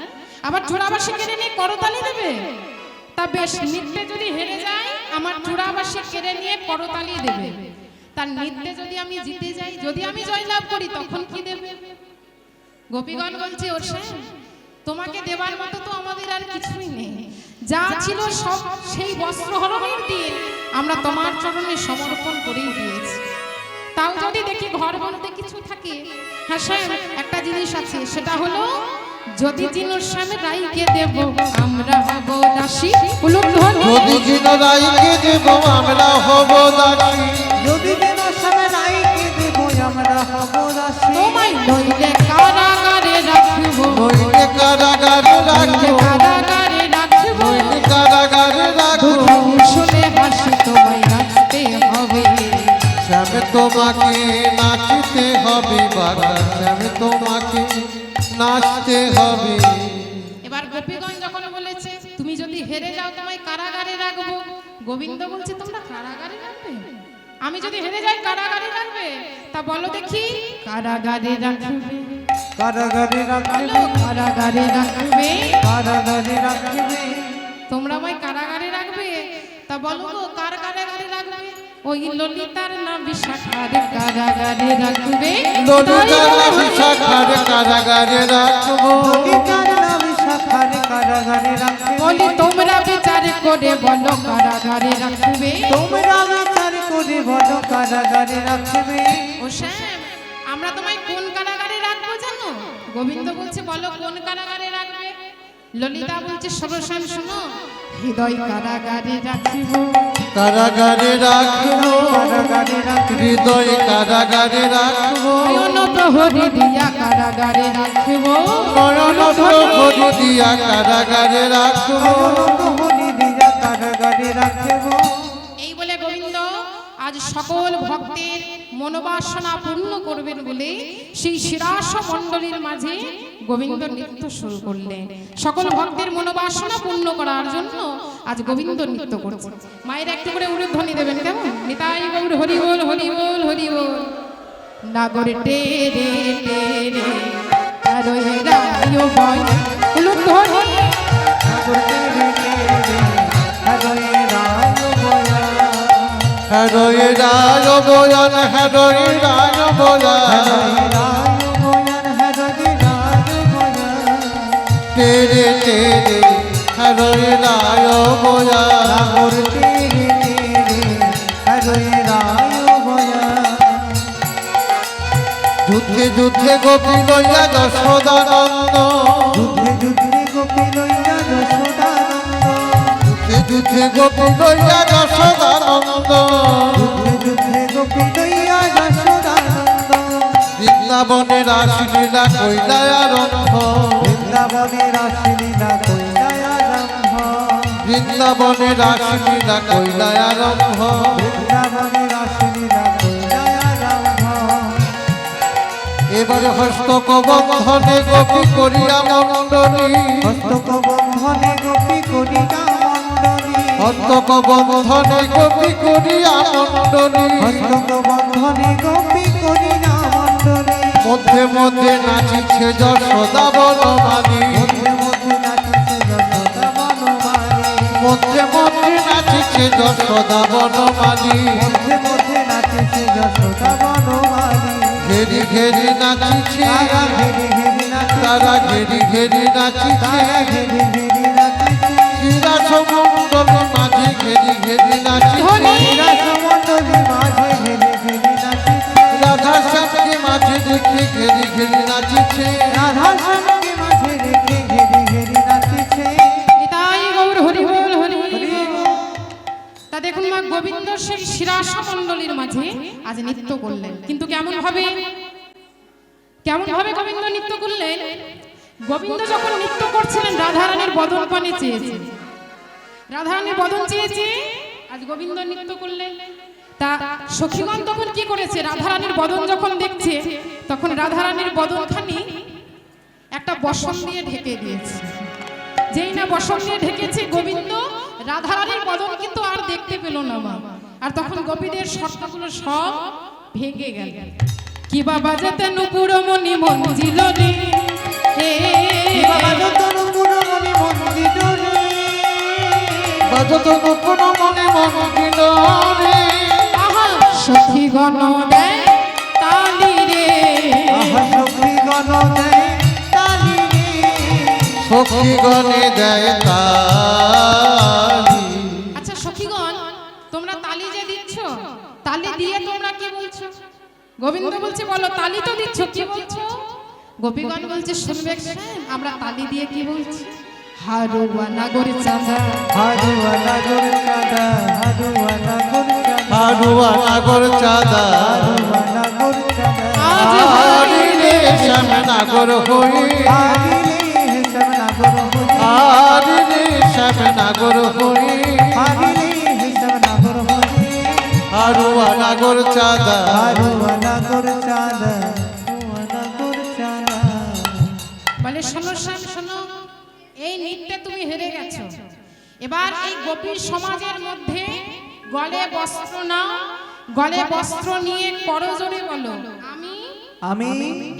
আবার চূড়াবাসী কেড়ে নিয়ে করতালি দেবে? তা বেশ, নৃত্যে যদি হেরে যাই আমার চূড়াবাসী কেড়ে নিয়ে করতালি দেবে। তার নৃত্যে যদি আমি জিতে যাই, যদি আমি জয়লাভ করি, তখন কি দেবে? গোপীগণ বলছে, ও শ্যাম, তোমাকে দেবার মতো তো আমাদের আর কিছুই নেই। যা ছিল সব সেই বস্ত্র হরণের দিয়ে আমরা তোমার চরণে সমর্পণ করেই দিয়েছি। তাও যদি দেখি ঘর বলতে কিছু থাকে, হ্যাঁ শ্যাম, একটা জিনিস আছে, সেটা হলো যদি জিনুর শ্যাম রাইকে দেব আমরা হব দাসী। যদি জিন রাইকে দেব আমরা হব দাসী, যদি যেন সবে রাইকে দেব আমরা হব দাসী। তোমায় নইলে কারাগারে রাখবো, নইলে কারাগারে রাখবো, কারাগারে রাখবো, নইলে কারাগারে রাখবো। শুনে হাসি তোমায় নাচতে হবে। শ্যাম তোমাকে নাচতে হবে, বাঁকা শ্যাম তোমাকে নাচতে হবে। এবার গোপীগণ যখন বলেছে তুমি যদি হেরে যাও তোমায় কারাগারে রাখবো, গোবিন্দ বলছে তোমরা কারাগারে রাখবে? আমি যদি হেরে যাই কারাগারে রাখবে? তা বলো দেখি, কারাগারে রাখবে, কারাগারে বলো রাখবে, কারাগারে রাখবে। কারাগারে রাখবে। তোমরা আমায় কারাগারে রাখবে? তা বলো গো, কার কারাগারে রাখবে? ওই ললিতার না বিশাখার কারাগারে রাখবে। ললিতার না বিশাখার কারাগারে রাখবো, ললিতার নাম শাখার কারাগারে রাখবে। বলি তোমরা বিচার করে বলো কারাগারে রাখবে। তোমরা বিচার করে বলো কারাগারে রাখবে। ও শ্যাম, আমরা তোমায় কোন কারাগারে রাখবো জানো? গোবিন্দ বলছে বলো কোন কারাগারে রাখবে? ললিতা বলছে সরসান শোনো, হৃদয় কারাগারে রাখিব, কারাগারে রাখবো, কারাগারে রাখিব, হৃদয় কারাগারে রাখবো, নয়ন প্রহরী দিয়া কারাগারে রাখিব, নয়ন প্রহরী দিয়া কারাগারে রাখবো। প্রহরী দিয়া কারাগারে রাখিব। এই বলে গোবিন্দ আজ সকল ভক্তের মনোবাসনা পূর্ণ করবেন বলে সেই শিরাস মণ্ডলীর মাঝে গোবিন্দ নৃত্য শুরু করলেন। সকল ভক্তের মনোবাসনা পূর্ণ করার জন্য আজ গোবিন্দ নৃত্য করছে। মায়ের একটু করে উলুধ্বনি দেবেন কেমন? নিতাই গৌর হরি বল, হরি বল, হরি বল। নাগর টেরে টেরে আরোহে রায়ো বয়, উলুধ্বনি। নাগর টেরে টেরে হৃদয়ে রায় বয়া। হৃদয় রায় বয়ান, হৃদয় রায় বয়ান, হৃদয়ে রায় বয়ান, হৃদয়ে রায় বয়ান। তেরে তেরে হৃদয় রায় বয়ান। নাগর টেরে টেরে হৃদয়ে রায় বয়ান। যুদ্ধে যুদ্ধে গোপী লইয়া যশোদানন্দ, যুদ্ধে যুদ্ধে গোপী লইয়া যশোদানন্দ। যুদ্ধে যুদ্ধে গোপী লইয়া যশোদানন্দ, যুদ্ধে যুদ্ধে গোপী লইয়া যশোদানন্দ। বৃন্দাবনে রাসলীলা কইলায় আরম্ভ, বৃন্দাবনে রাসলীলা কইলায় আরম্ভ। বৃন্দাবনে রাসলীলা কইলায় আরম্ভ। বৃন্দাবনে রাসলীলা কইলায় আরম্ভ। এবারে হস্তক বন্ধনে গোপী করিয়া মণ্ডলী, হস্তক বন্ধনে গোপী করিয়া মণ্ডলী। হস্তক বন্ধনে গোপী করিয়া মণ্ডলী, হস্তক বন্ধনে গোপী করিয়া মণ্ডলী। মধ্যে মধ্যে নাচিছে যশোদা বনমালী, মধ্যে মধ্যে নাচিছে যশোদা বনমালী। মধ্যে মধ্যে নাচিছে যশোদা বনমালী। মধ্যে মধ্যে নাচিছে যশোদা বনমালী। ঘেরি ঘেরি নাচিছে, তারা ঘেরে ঘেরে নাচিছে। তারা ঘেরি ঘেরি নাচিছে, তারা ঘেরে ঘেরে নাচিছে। শিরাস মণ্ডল মাঝে ঘেরি ঘেরি নাচিছে, রাসমণ্ডলী মাঝে ঘেরে ঘেরে নাচিছে। রাধা শ্যামকে মাঝে রেখে ঘেরি ঘেরি নাচিছে। রাধা শ্যামকে মাঝে রেখে ঘেরে ঘেরে নাচিছে। নিতাই গৌর হরি বল, হরি হরি বল। বল। তা দেখুন মা গোবিন্দ সেই শিরাস মণ্ডলীর মাঝে আজ নৃত্য করলেন। কিন্তু কেমন ভাবে, কেমন ভাবে গোবিন্দ নৃত্য করলেন? গোবিন্দ যখন নৃত্য করছিলেন রাধারানীর বদন পানে চেয়েছে, রাধারানীর বদন চেয়েছে, আজ গোবিন্দ নৃত্য করলেন। তা সখীগণ তখন কি করেছে? রাধারানীর বদন যখন দেখছে তখন রাধারানীর বদনখানি একটা বসন দিয়ে ঢেকে দিয়েছে। যেই না বসন দিয়ে ঢেকেছে, গোবিন্দ রাধারানীর বদন কিন্তু আর দেখতে পেল না মা। আর তখন গোপীদের শর্তগুলো সব ভেঙে গেল। কি বাবা যেতে নুপুর মনি মঞ্জিল রে, বাজত নুপুরমণি মন্দির রে। বাজত নুপুর মনি মন্দির রে, আহা সখীগণ দেয় তালি রে, আহা সখীগণ দেয় তালি রে। সখীগণে দেয় তালি। আচ্ছা সখীগণ, তোমরা তালি যে দিচ্ছ, তালি দিয়ে তোমরা কি বলছো? গোবিন্দ বলছে বলো, তালি তো দিচ্ছ, কি বলছো? গোপীগণ বলছে শুনবে শ্যাম, আমরা তালি দিয়ে কি বলছি? হারুয়া নাগর চাঁদা, হারুয়া নাগর চাঁদা, হারুয়া নাগর চাঁদা, হারুয়া নাগর চাঁদা, হারুয়া নাগর চাঁদা। আজ হারিলে শ্যাম নাগর হই, হারিলে হেসব নাগর হই। হারিলে শ্যাম নাগর হই। হারিলে হেসব নাগর হই। হারুয়া নাগর চাঁদা, হারুয়া নাগর চাঁদা, হারুয়া নাগর চাঁদা। বলে শোনো শ্যাম শোনো, এই নৃত্যে তুমি হেরে গেছো। এবার এই গোপী সমাজের মধ্যে গলে বস্ত্র নাও, গলে বস্ত্র নিয়ে করজোড়ে বলো, আমি আমি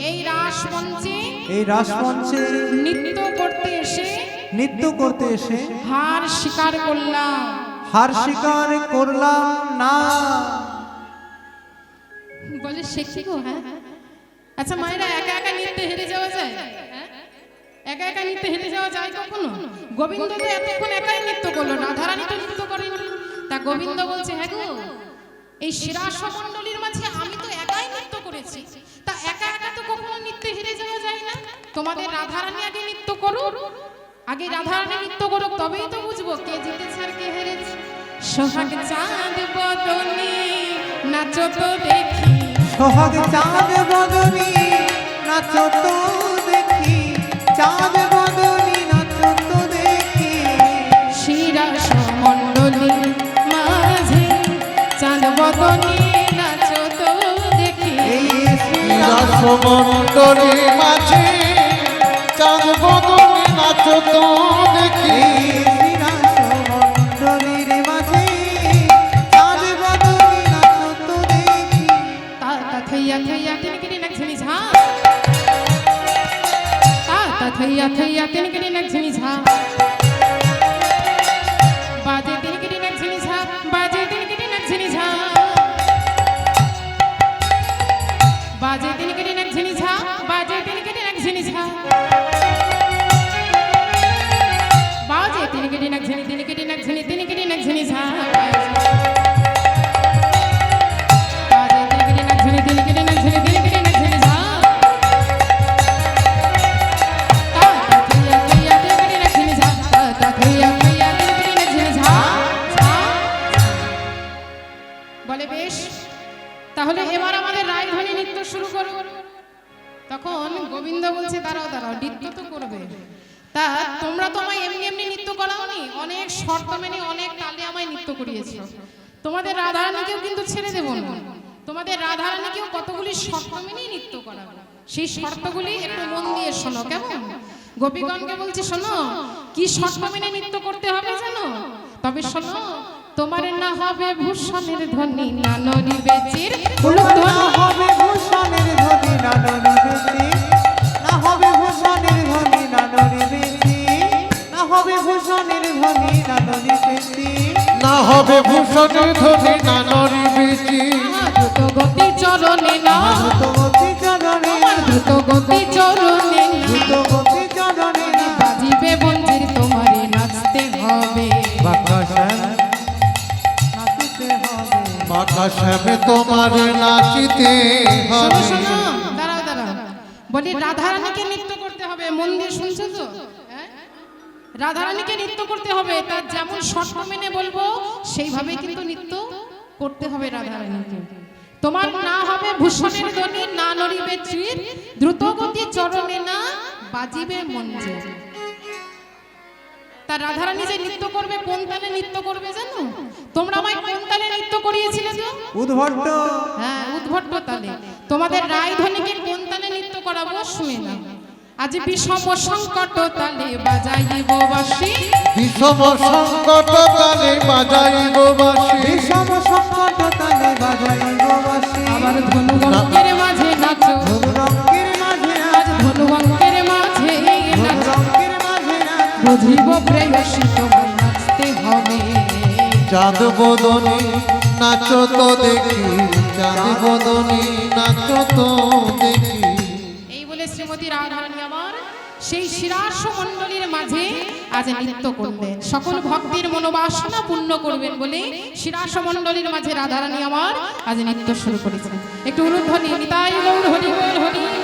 এই রাস মঞ্চে এই রাসমঞ্চে নৃত্য করতে এসে নৃত্য করতে এসে হার স্বীকার করলাম। হার স্বীকার করলাম না। বলে সে কি গো? হ্যাঁ আচ্ছা মায়েরা, একা একা নৃত্যে হেরে যাওয়া যায়? হ্যাঁ? একা একা নৃত্যে হেরে যাওয়া যায় কখনো? গোবিন্দ তো এতক্ষণ একাই নৃত্য করলো, রাধারানী তো নৃত্য করেনি। তা গোবিন্দ বলছে হ্যাঁ গো, এই শিরাস মণ্ডলীর মাঝে আমি তো একাই নৃত্য করেছি, তা একা একা তো কখনো নৃত্যে হেরে যাওয়া যায় না। তোমাদের রাধারানী আগে নৃত্য করো, আগে রাধারানী নৃত্য করুক, তবেই তো বুঝবো কে জিতেছে আর কে হেরেছে। সোহাগ চাঁদ বদনে নাচো তো দেখি, সোহাগ চাঁদ বদনী নাচো তো দেখি, চাঁদ বদনী নাচো তো দেখি। শিরাস মণ্ডলীর মাঝে চাঁদ বদনে নাচো তো দেখি। এই রাসমণ্ডলী মাঝে চাঁদ বদনে নাচো তো দেখি। শ্রীরাসমণ্ডলীর মাঝে চাঁদ বদনী নাচো তো দেখি। তা তা থইয়া থইয়া তিনকিরি নাচনি ঝা, তা তা থইয়া থইয়া তিনকিরি নাচনি ঝা, বাজে তিনকিরি নাচনি ঝা, বাজে তিনকিরি নাচনি ঝা, বাজে তিনকিরি নাচনি ঝা, বাজে তিনকিরি নাচনি ঝা, বাজে তিনকিরি নাচনি তিনকিরি নাচনি তিনকিরি নাচনি ঝা, বাজে তিনকিরি নাচনি তিনকিরি নাচনি তিনকিরি নাচনি ঝা, তা তা থইয়া থইয়া তিনকিরি নাচনি ঝা, তা তা থইয়া থইয়া তিনকিরি নাচনি ঝা, ঝা। বলে বেশ, তাহলে এবার আমাদের রায়ধনী নৃত্য শুরু করো। তখন গোবিন্দ বলছে দাঁড়াও দাঁড়াও, নৃত্য তো করবে। তা তোমরা তো আমায় এমনি এমনি নৃত্য করাওনি, অনেক শর্ত মেনে অনেক তালে আমায় নৃত্য করিয়েছো। তোমাদের রাধারানীকেও কিন্তু ছেড়ে দেবো না, তোমাদের রাধারানীকেও কতগুলি শর্ত মেনে নৃত্য করাবো। সেই শর্তগুলি একটু মন দিয়ে শোনো, কেমন? গোপীগণকে বলছি শোনো, কি শর্ত মেনে নৃত্য করতে হবে জানো? তবে শোনো, তোমার না হবে ভূষণের ধ্বনি, না নড়িবে চির ফুলক না ধ্বনি, হবে ভূষণের ধ্বনি না নড়িবে, না হবে ভূষণের ধ্বনি না নড়িবে, না হবে ভূষণের ধ্বনি না নড়িবে, না হবে ভূষণের ধ্বনি না নড়িবে। দ্রুত গতি চরণে না, দ্রুতগতি চরণে আমার দ্রুত গতি চরণে না, দ্রুতগতি চরণে বাজিবে বঞ্জির তোমারে নাচতে হবে। নাচিতে হবে। মাথা শ্যামে তোমার নাচিতে শোনো হবে। শোনো, দাঁড়াও দাঁড়াও, বলি রাধারানীকে নৃত্য করতে হবে, মন দিয়ে শুনছো তো? হ্যাঁ? রাধারানীকে নৃত্য করতে হবে, তার যেমন শর্ত মেনে বলবো সেইভাবে কিন্তু নৃত্য করতে হবে রাধারানীকে। তোমার না হবে ভূষণের ধ্বনি, না নড়িবে চির, দ্রুত গতি চরণে না, বাজিবে মঞ্জির। তা রাধারানী যে নৃত্য করবে, কোন তালে নৃত্য করবে জানো? তোমরা আমায় কোন তালে নৃত্য করিয়েছিলে তো? উদ্ভট্ট হ্যাঁ, উদ্ভট্ট তালে। তোমাদের রায়ধনীকে কোন তালে নৃত্য করাবো শুনে না। আজ বিষম সংকট তালে বাজাইব বাঁশি, বিষম সংকট তালে বাজাইব বাঁশি। বিষম সংকট তালে বাজাইব বাঁশি। আবার ধনুবঙ্কের মাঝে নাচো, ধনুরঙ্গের মাঝে আজ ধনুবঙ্কের মাঝে নাচো, ধনুরঙ্গের মাঝে নাচ। বুঝিব প্রেয়সী তোমায় নাচতে হবে। চাঁদ বদনী নাচো তো দেখি, চাঁদ বদনী নাচো তো দেখি। এই বলে শ্রীমতী রাধারানী আমার সেই শিরাস মণ্ডলীর মাঝে আজ নৃত্য করলেন। সকল ভক্তের মনোবাসনা পূর্ণ করবেন বলে শিরাস মণ্ডলীর মাঝে রাধারানী আমার আজ নৃত্য শুরু করেছেন। একটু উলুধ্বনি, নিতাই গৌর হরি বল হরি বল।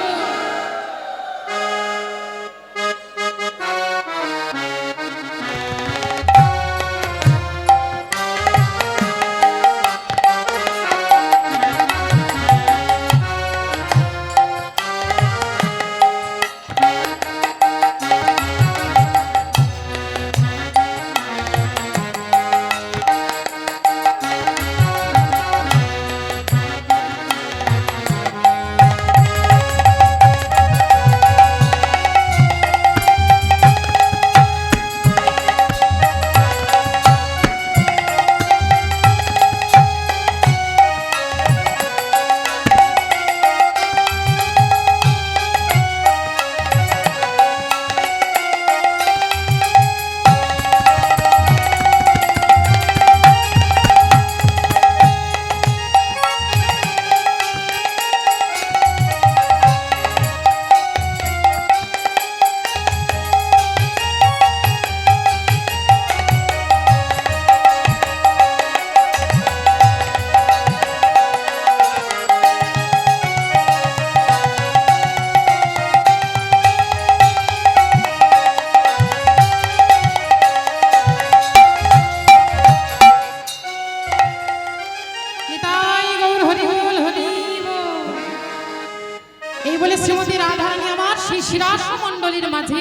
এই বলে শ্রীমতী রাধারানী আমার সেই শিরাস মণ্ডলীর মাঝে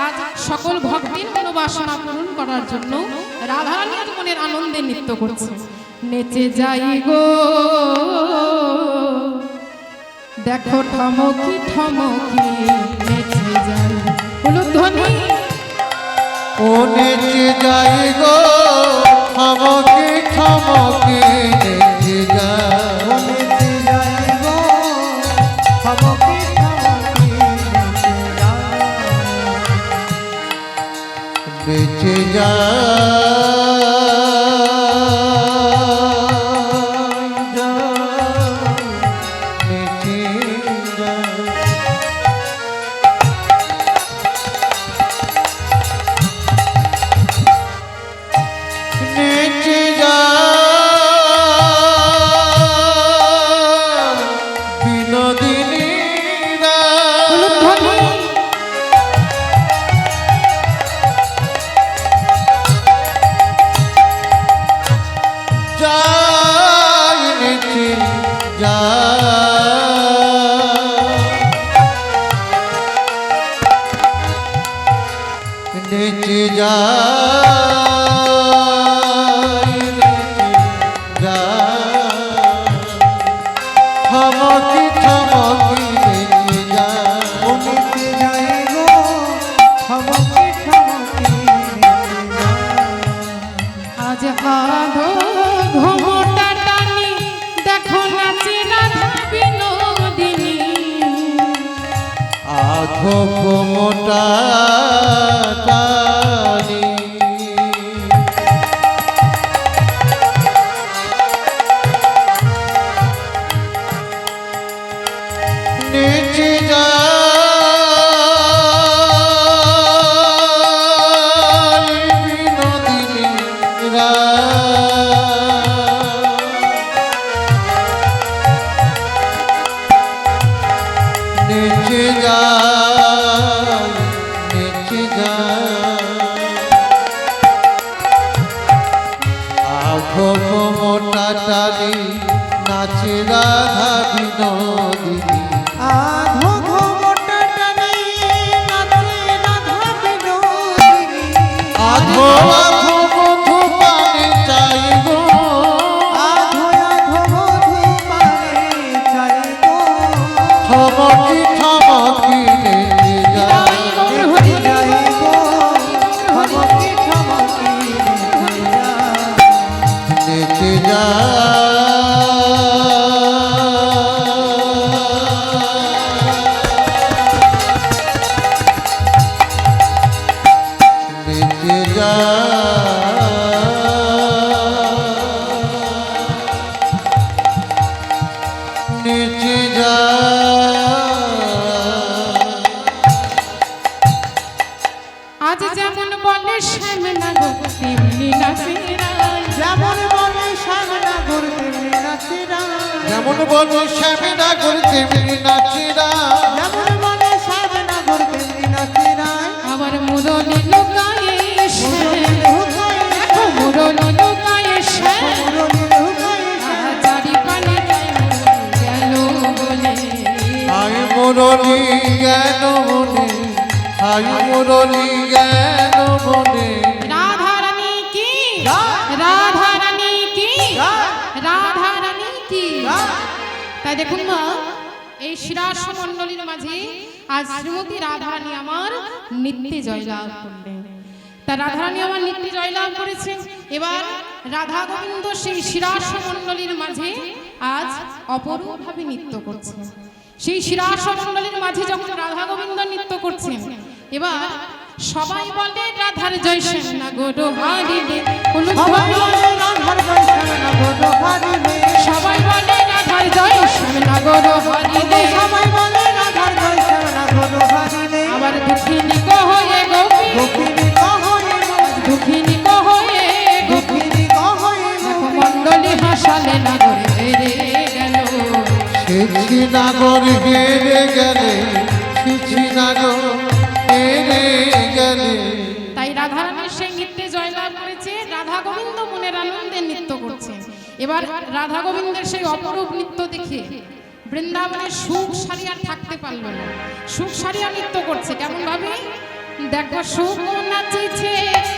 আজ সকল ভক্তির মনোবাসনা পূরণ করার জন্য রাধারানী আজ মনের আনন্দে নৃত্য করছে। নেচে যাই গো দেখো ঠমকি ঠমকি নেচে যাই উলুধ্বনি ও নেচে যাই গো থমকে থমকে নেচে যাই নেচে যাই গো থমকে থমকে নেচে যাই বেঁচে নেচে যাই থমকি থমকি নেচে যাই ও নেচে যাই গো থমকে থমকে নেচে যাই আজ আধো ঘুমটা টানি দেখো নাচে রাধা বিনোদিনী আধো মোটা টানি নেচে যাই বিনোদিনী নেচে যাই নেচে যাই আধো মোটা টানি নাচে রাধা বিনোদিনী আধো ঘোমটা টানি নাচে রাধা বিনোদিনী আধো আধো মধু পানে চাই গো আধো আধো মধু পানে চাই গো থমকি থমকি নেচে যাই নেচে যাই গো থমকে থমকে নেচে যাই নেচে নেচে আজ যেমন বলে শ্যামনা গো তেমনি নাচে রাই যেমন বলে সামনা ঘুরতে নাচিরা যেমন বলো শ্যামেরা করতে মিলি নাচিরা যেমন বলে সামনা ঘুরতে নাচিরা আবার মুরলি লুকায়ে শ্যাম দেখো মুরলি লুকায়ে শ্যাম চারি পানে গেল বলে আই মুরলি জ্ঞান মনে আই মুরলি জ্ঞান মনে রাধারানী কি জয়। রাধারানী কি জয়। রাধারানী কি তাই দেখুন মা এই শিরাস মণ্ডলীর মাঝে আজ শ্রীমতী রাধারানী আমার নিত্যে জয়লাভ করলেন। তা রাধারানী আমার নিত্যে জয়লাভ করেছেন। এবার রাধা গোবিন্দ সেই শিরাস মণ্ডলীর মাঝে আজ অপরূপভাবে নৃত্য করছেন। সেই শিরাস মণ্ডলীর মাঝে যখন রাধা গোবিন্দ নৃত্য করছেন, এবার সবাই বলে রাধার জয় শ্যামনা গো হারিলে সবাই বলে রাধার জয় শ্যামনা গো হারিলে সবাই বলে রাধার জয় শ্যামনা গো হারিলে সবাই বলে রাধার জয় শ্যামনা গো হারিলে আবার দুঃখিনী কহে গোপী গোপিনী কহয়ে দুঃখিনী কহে গোপী গোপিনী কহয়ে দেখো মণ্ডলী হাসালে নাগরে হেরে গেল ছিছি নাগর হেরে গেলে ছিছি নাগর হেরে গেলে তাই রাধারানীর সেই নৃত্যে জয়লাভ করেছে। রাধা গোবিন্দ মনের আনন্দে নৃত্য করছে। এবার রাধা গোবিন্দের সেই অপরূপ নৃত্য দেখে বৃন্দাবনে সুখ সারি আর থাকতে পারলো না, সুখ সারিয়া নৃত্য করছে কেমন ভাবে, দেখো সুখ নাচিছে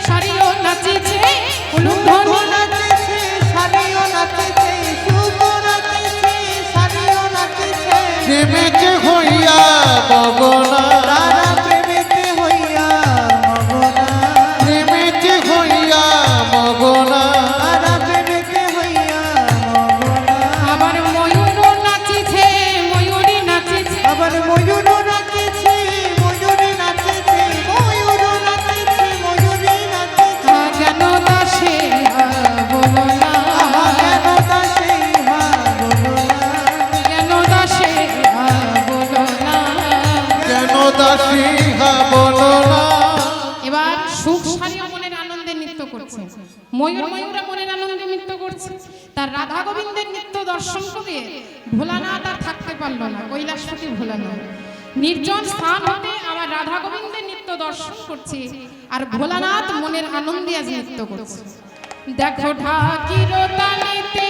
সারিও নাচিছে উলুধ্বনি নাচিছে সারিও নাচিছে সুখ নাচিছে সারিও নাচিছে প্রেমেতে হইয়া মগনা, তারা প্রেমেতে হইয়া মগনা প্রেমেতে হইয়া মগনা, তারা প্রেমেতে হইয়া মগনা আবার ময়ূরও নাচিছে ময়ূরী নাচিছে, আবার ময়ূরও নাচিছে ময়ূরী নাচিছে ময়ূরও নাচিছে ময়ূরী নাচিছে কেন দাসে বলো না, কেন দাসে হা বলো না কেন দাসে বলো না। কেন দাসী হা বলো না। এবার সুখ সারিয়া মনের আনন্দে নৃত্য করছে, ময়ূরা মনের আনন্দে নৃত্য করছে, তার রাধা গোবিন্দের নৃত্য দর্শন করে ভোলানাথ আর থাকতে পারলো না, কৈলাসপতি ভোলানাথ নির্জন স্থান হতে আবার রাধা গোবিন্দের নৃত্য দর্শন করছে, আর ভোলানাথ মনের আনন্দে আজ নৃত্য করছে। দেখো ঢাকির তালিতে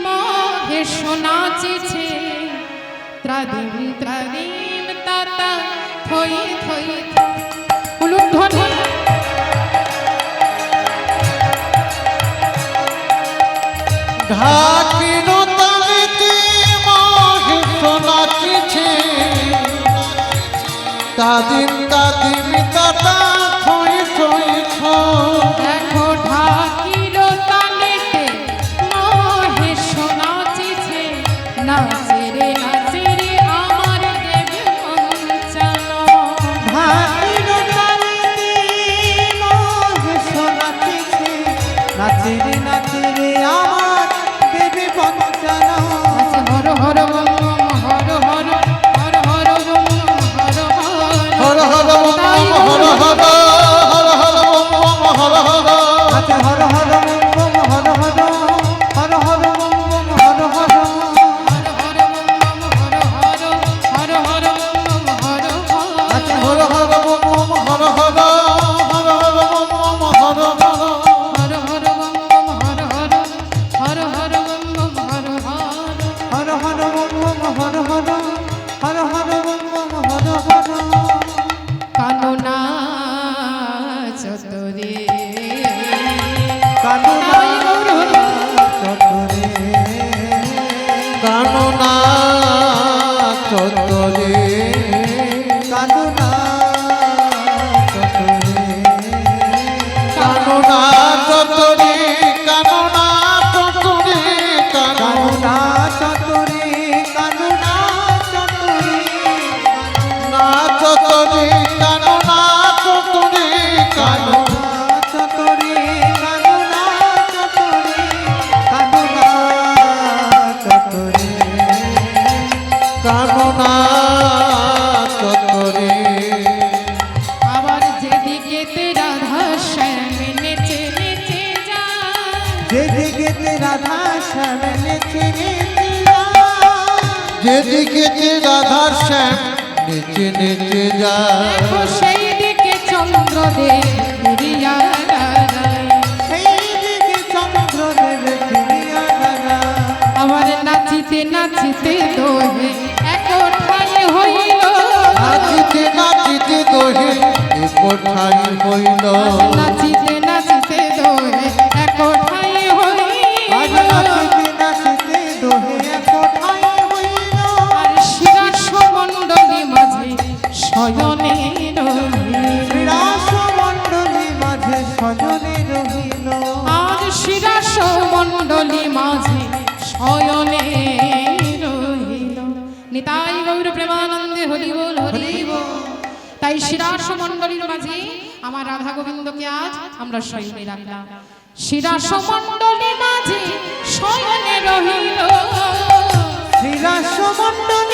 মহেশ নাচেছে, ত্রাদিম ত্রাদিম তাতা থই থই উলুধ্বনি ঢাকির তালিতে মহেশ নাচিছে, তাদিম তাদিম তাতা থই থই থই। দেখো ঢাকির তালেতে মহেশ নাচিছে, নাচে রে আমার দেবী মঞ্চালো। ঢাকির তালিতে মহেশ নাচিছে নাচিরে নাচিরে আমার দেবী পঞ্চানন আচ্ছা, Har Har bomb bomb Har Har Har Har bomb bomb Har Har Har Har bomb তাই বম হর বলো। হর, হর হর বম বম হর হর। আচ্ছা Har Har bomb bomb Har Har Har Har bomb bomb Har Har আচ্ছা Har Har bomb bomb Har Har, Har Har bomb bomb Har Har. Har Har bomb bomb Har Har Har Har bomb bomb Har Har Kanna চতরে কানুনা চতরে Kanna চতরে, কানুনা চতরে Kanna চতরে, Kanna চতরে, কানুনা চতরে কানুনা চতরে Kanna চতরে, Kanna চতরে, কানুনা চতরে কানুনা চতরে কানুনা চতরে Kanna চতরে। আবার যেদিকে রাধা শ্যাম নেচে নেচে যায়, যেদিকে রাধা শ্যাম নেচে নেচে যেদিকে যে রাধার শ্যাম নেচে নেচে যায়, দেখো সেই দিকে চন্দ্রদেব ফিরিয়া দাঁড়ায়। সেই দিকে চন্দ্রদেব ফিরিয়া দাঁড়ায় আবার নাচিতে নাচিতে দোহে এক ঠাই হইল, নাচিতে নাচিতে দোহে এ কোঠাই হইল, নাচিতে নাচিতে দোহে এক ঠাই আজ হইল, নাচিতে নাচিতে দোহে কোথায় হইল আর শিরাস মণ্ডলী মাঝে শয়নে রহিল, রাসমণ্ডলী মাঝে সজনে রহিল আর শিরাস মণ্ডলী মাঝে শয়নে রহিল। নিতাই গৌর প্রেমানন্দে হরি বল হরি বল। তাই শিরাস মণ্ডলীর মাঝে আমার রাধা গোবিন্দকে আজ আমরা শয়নে রাখলাম, শিরাস মণ্ডলী মাঝে শয়নে রহিল, রাসমণ্ডলী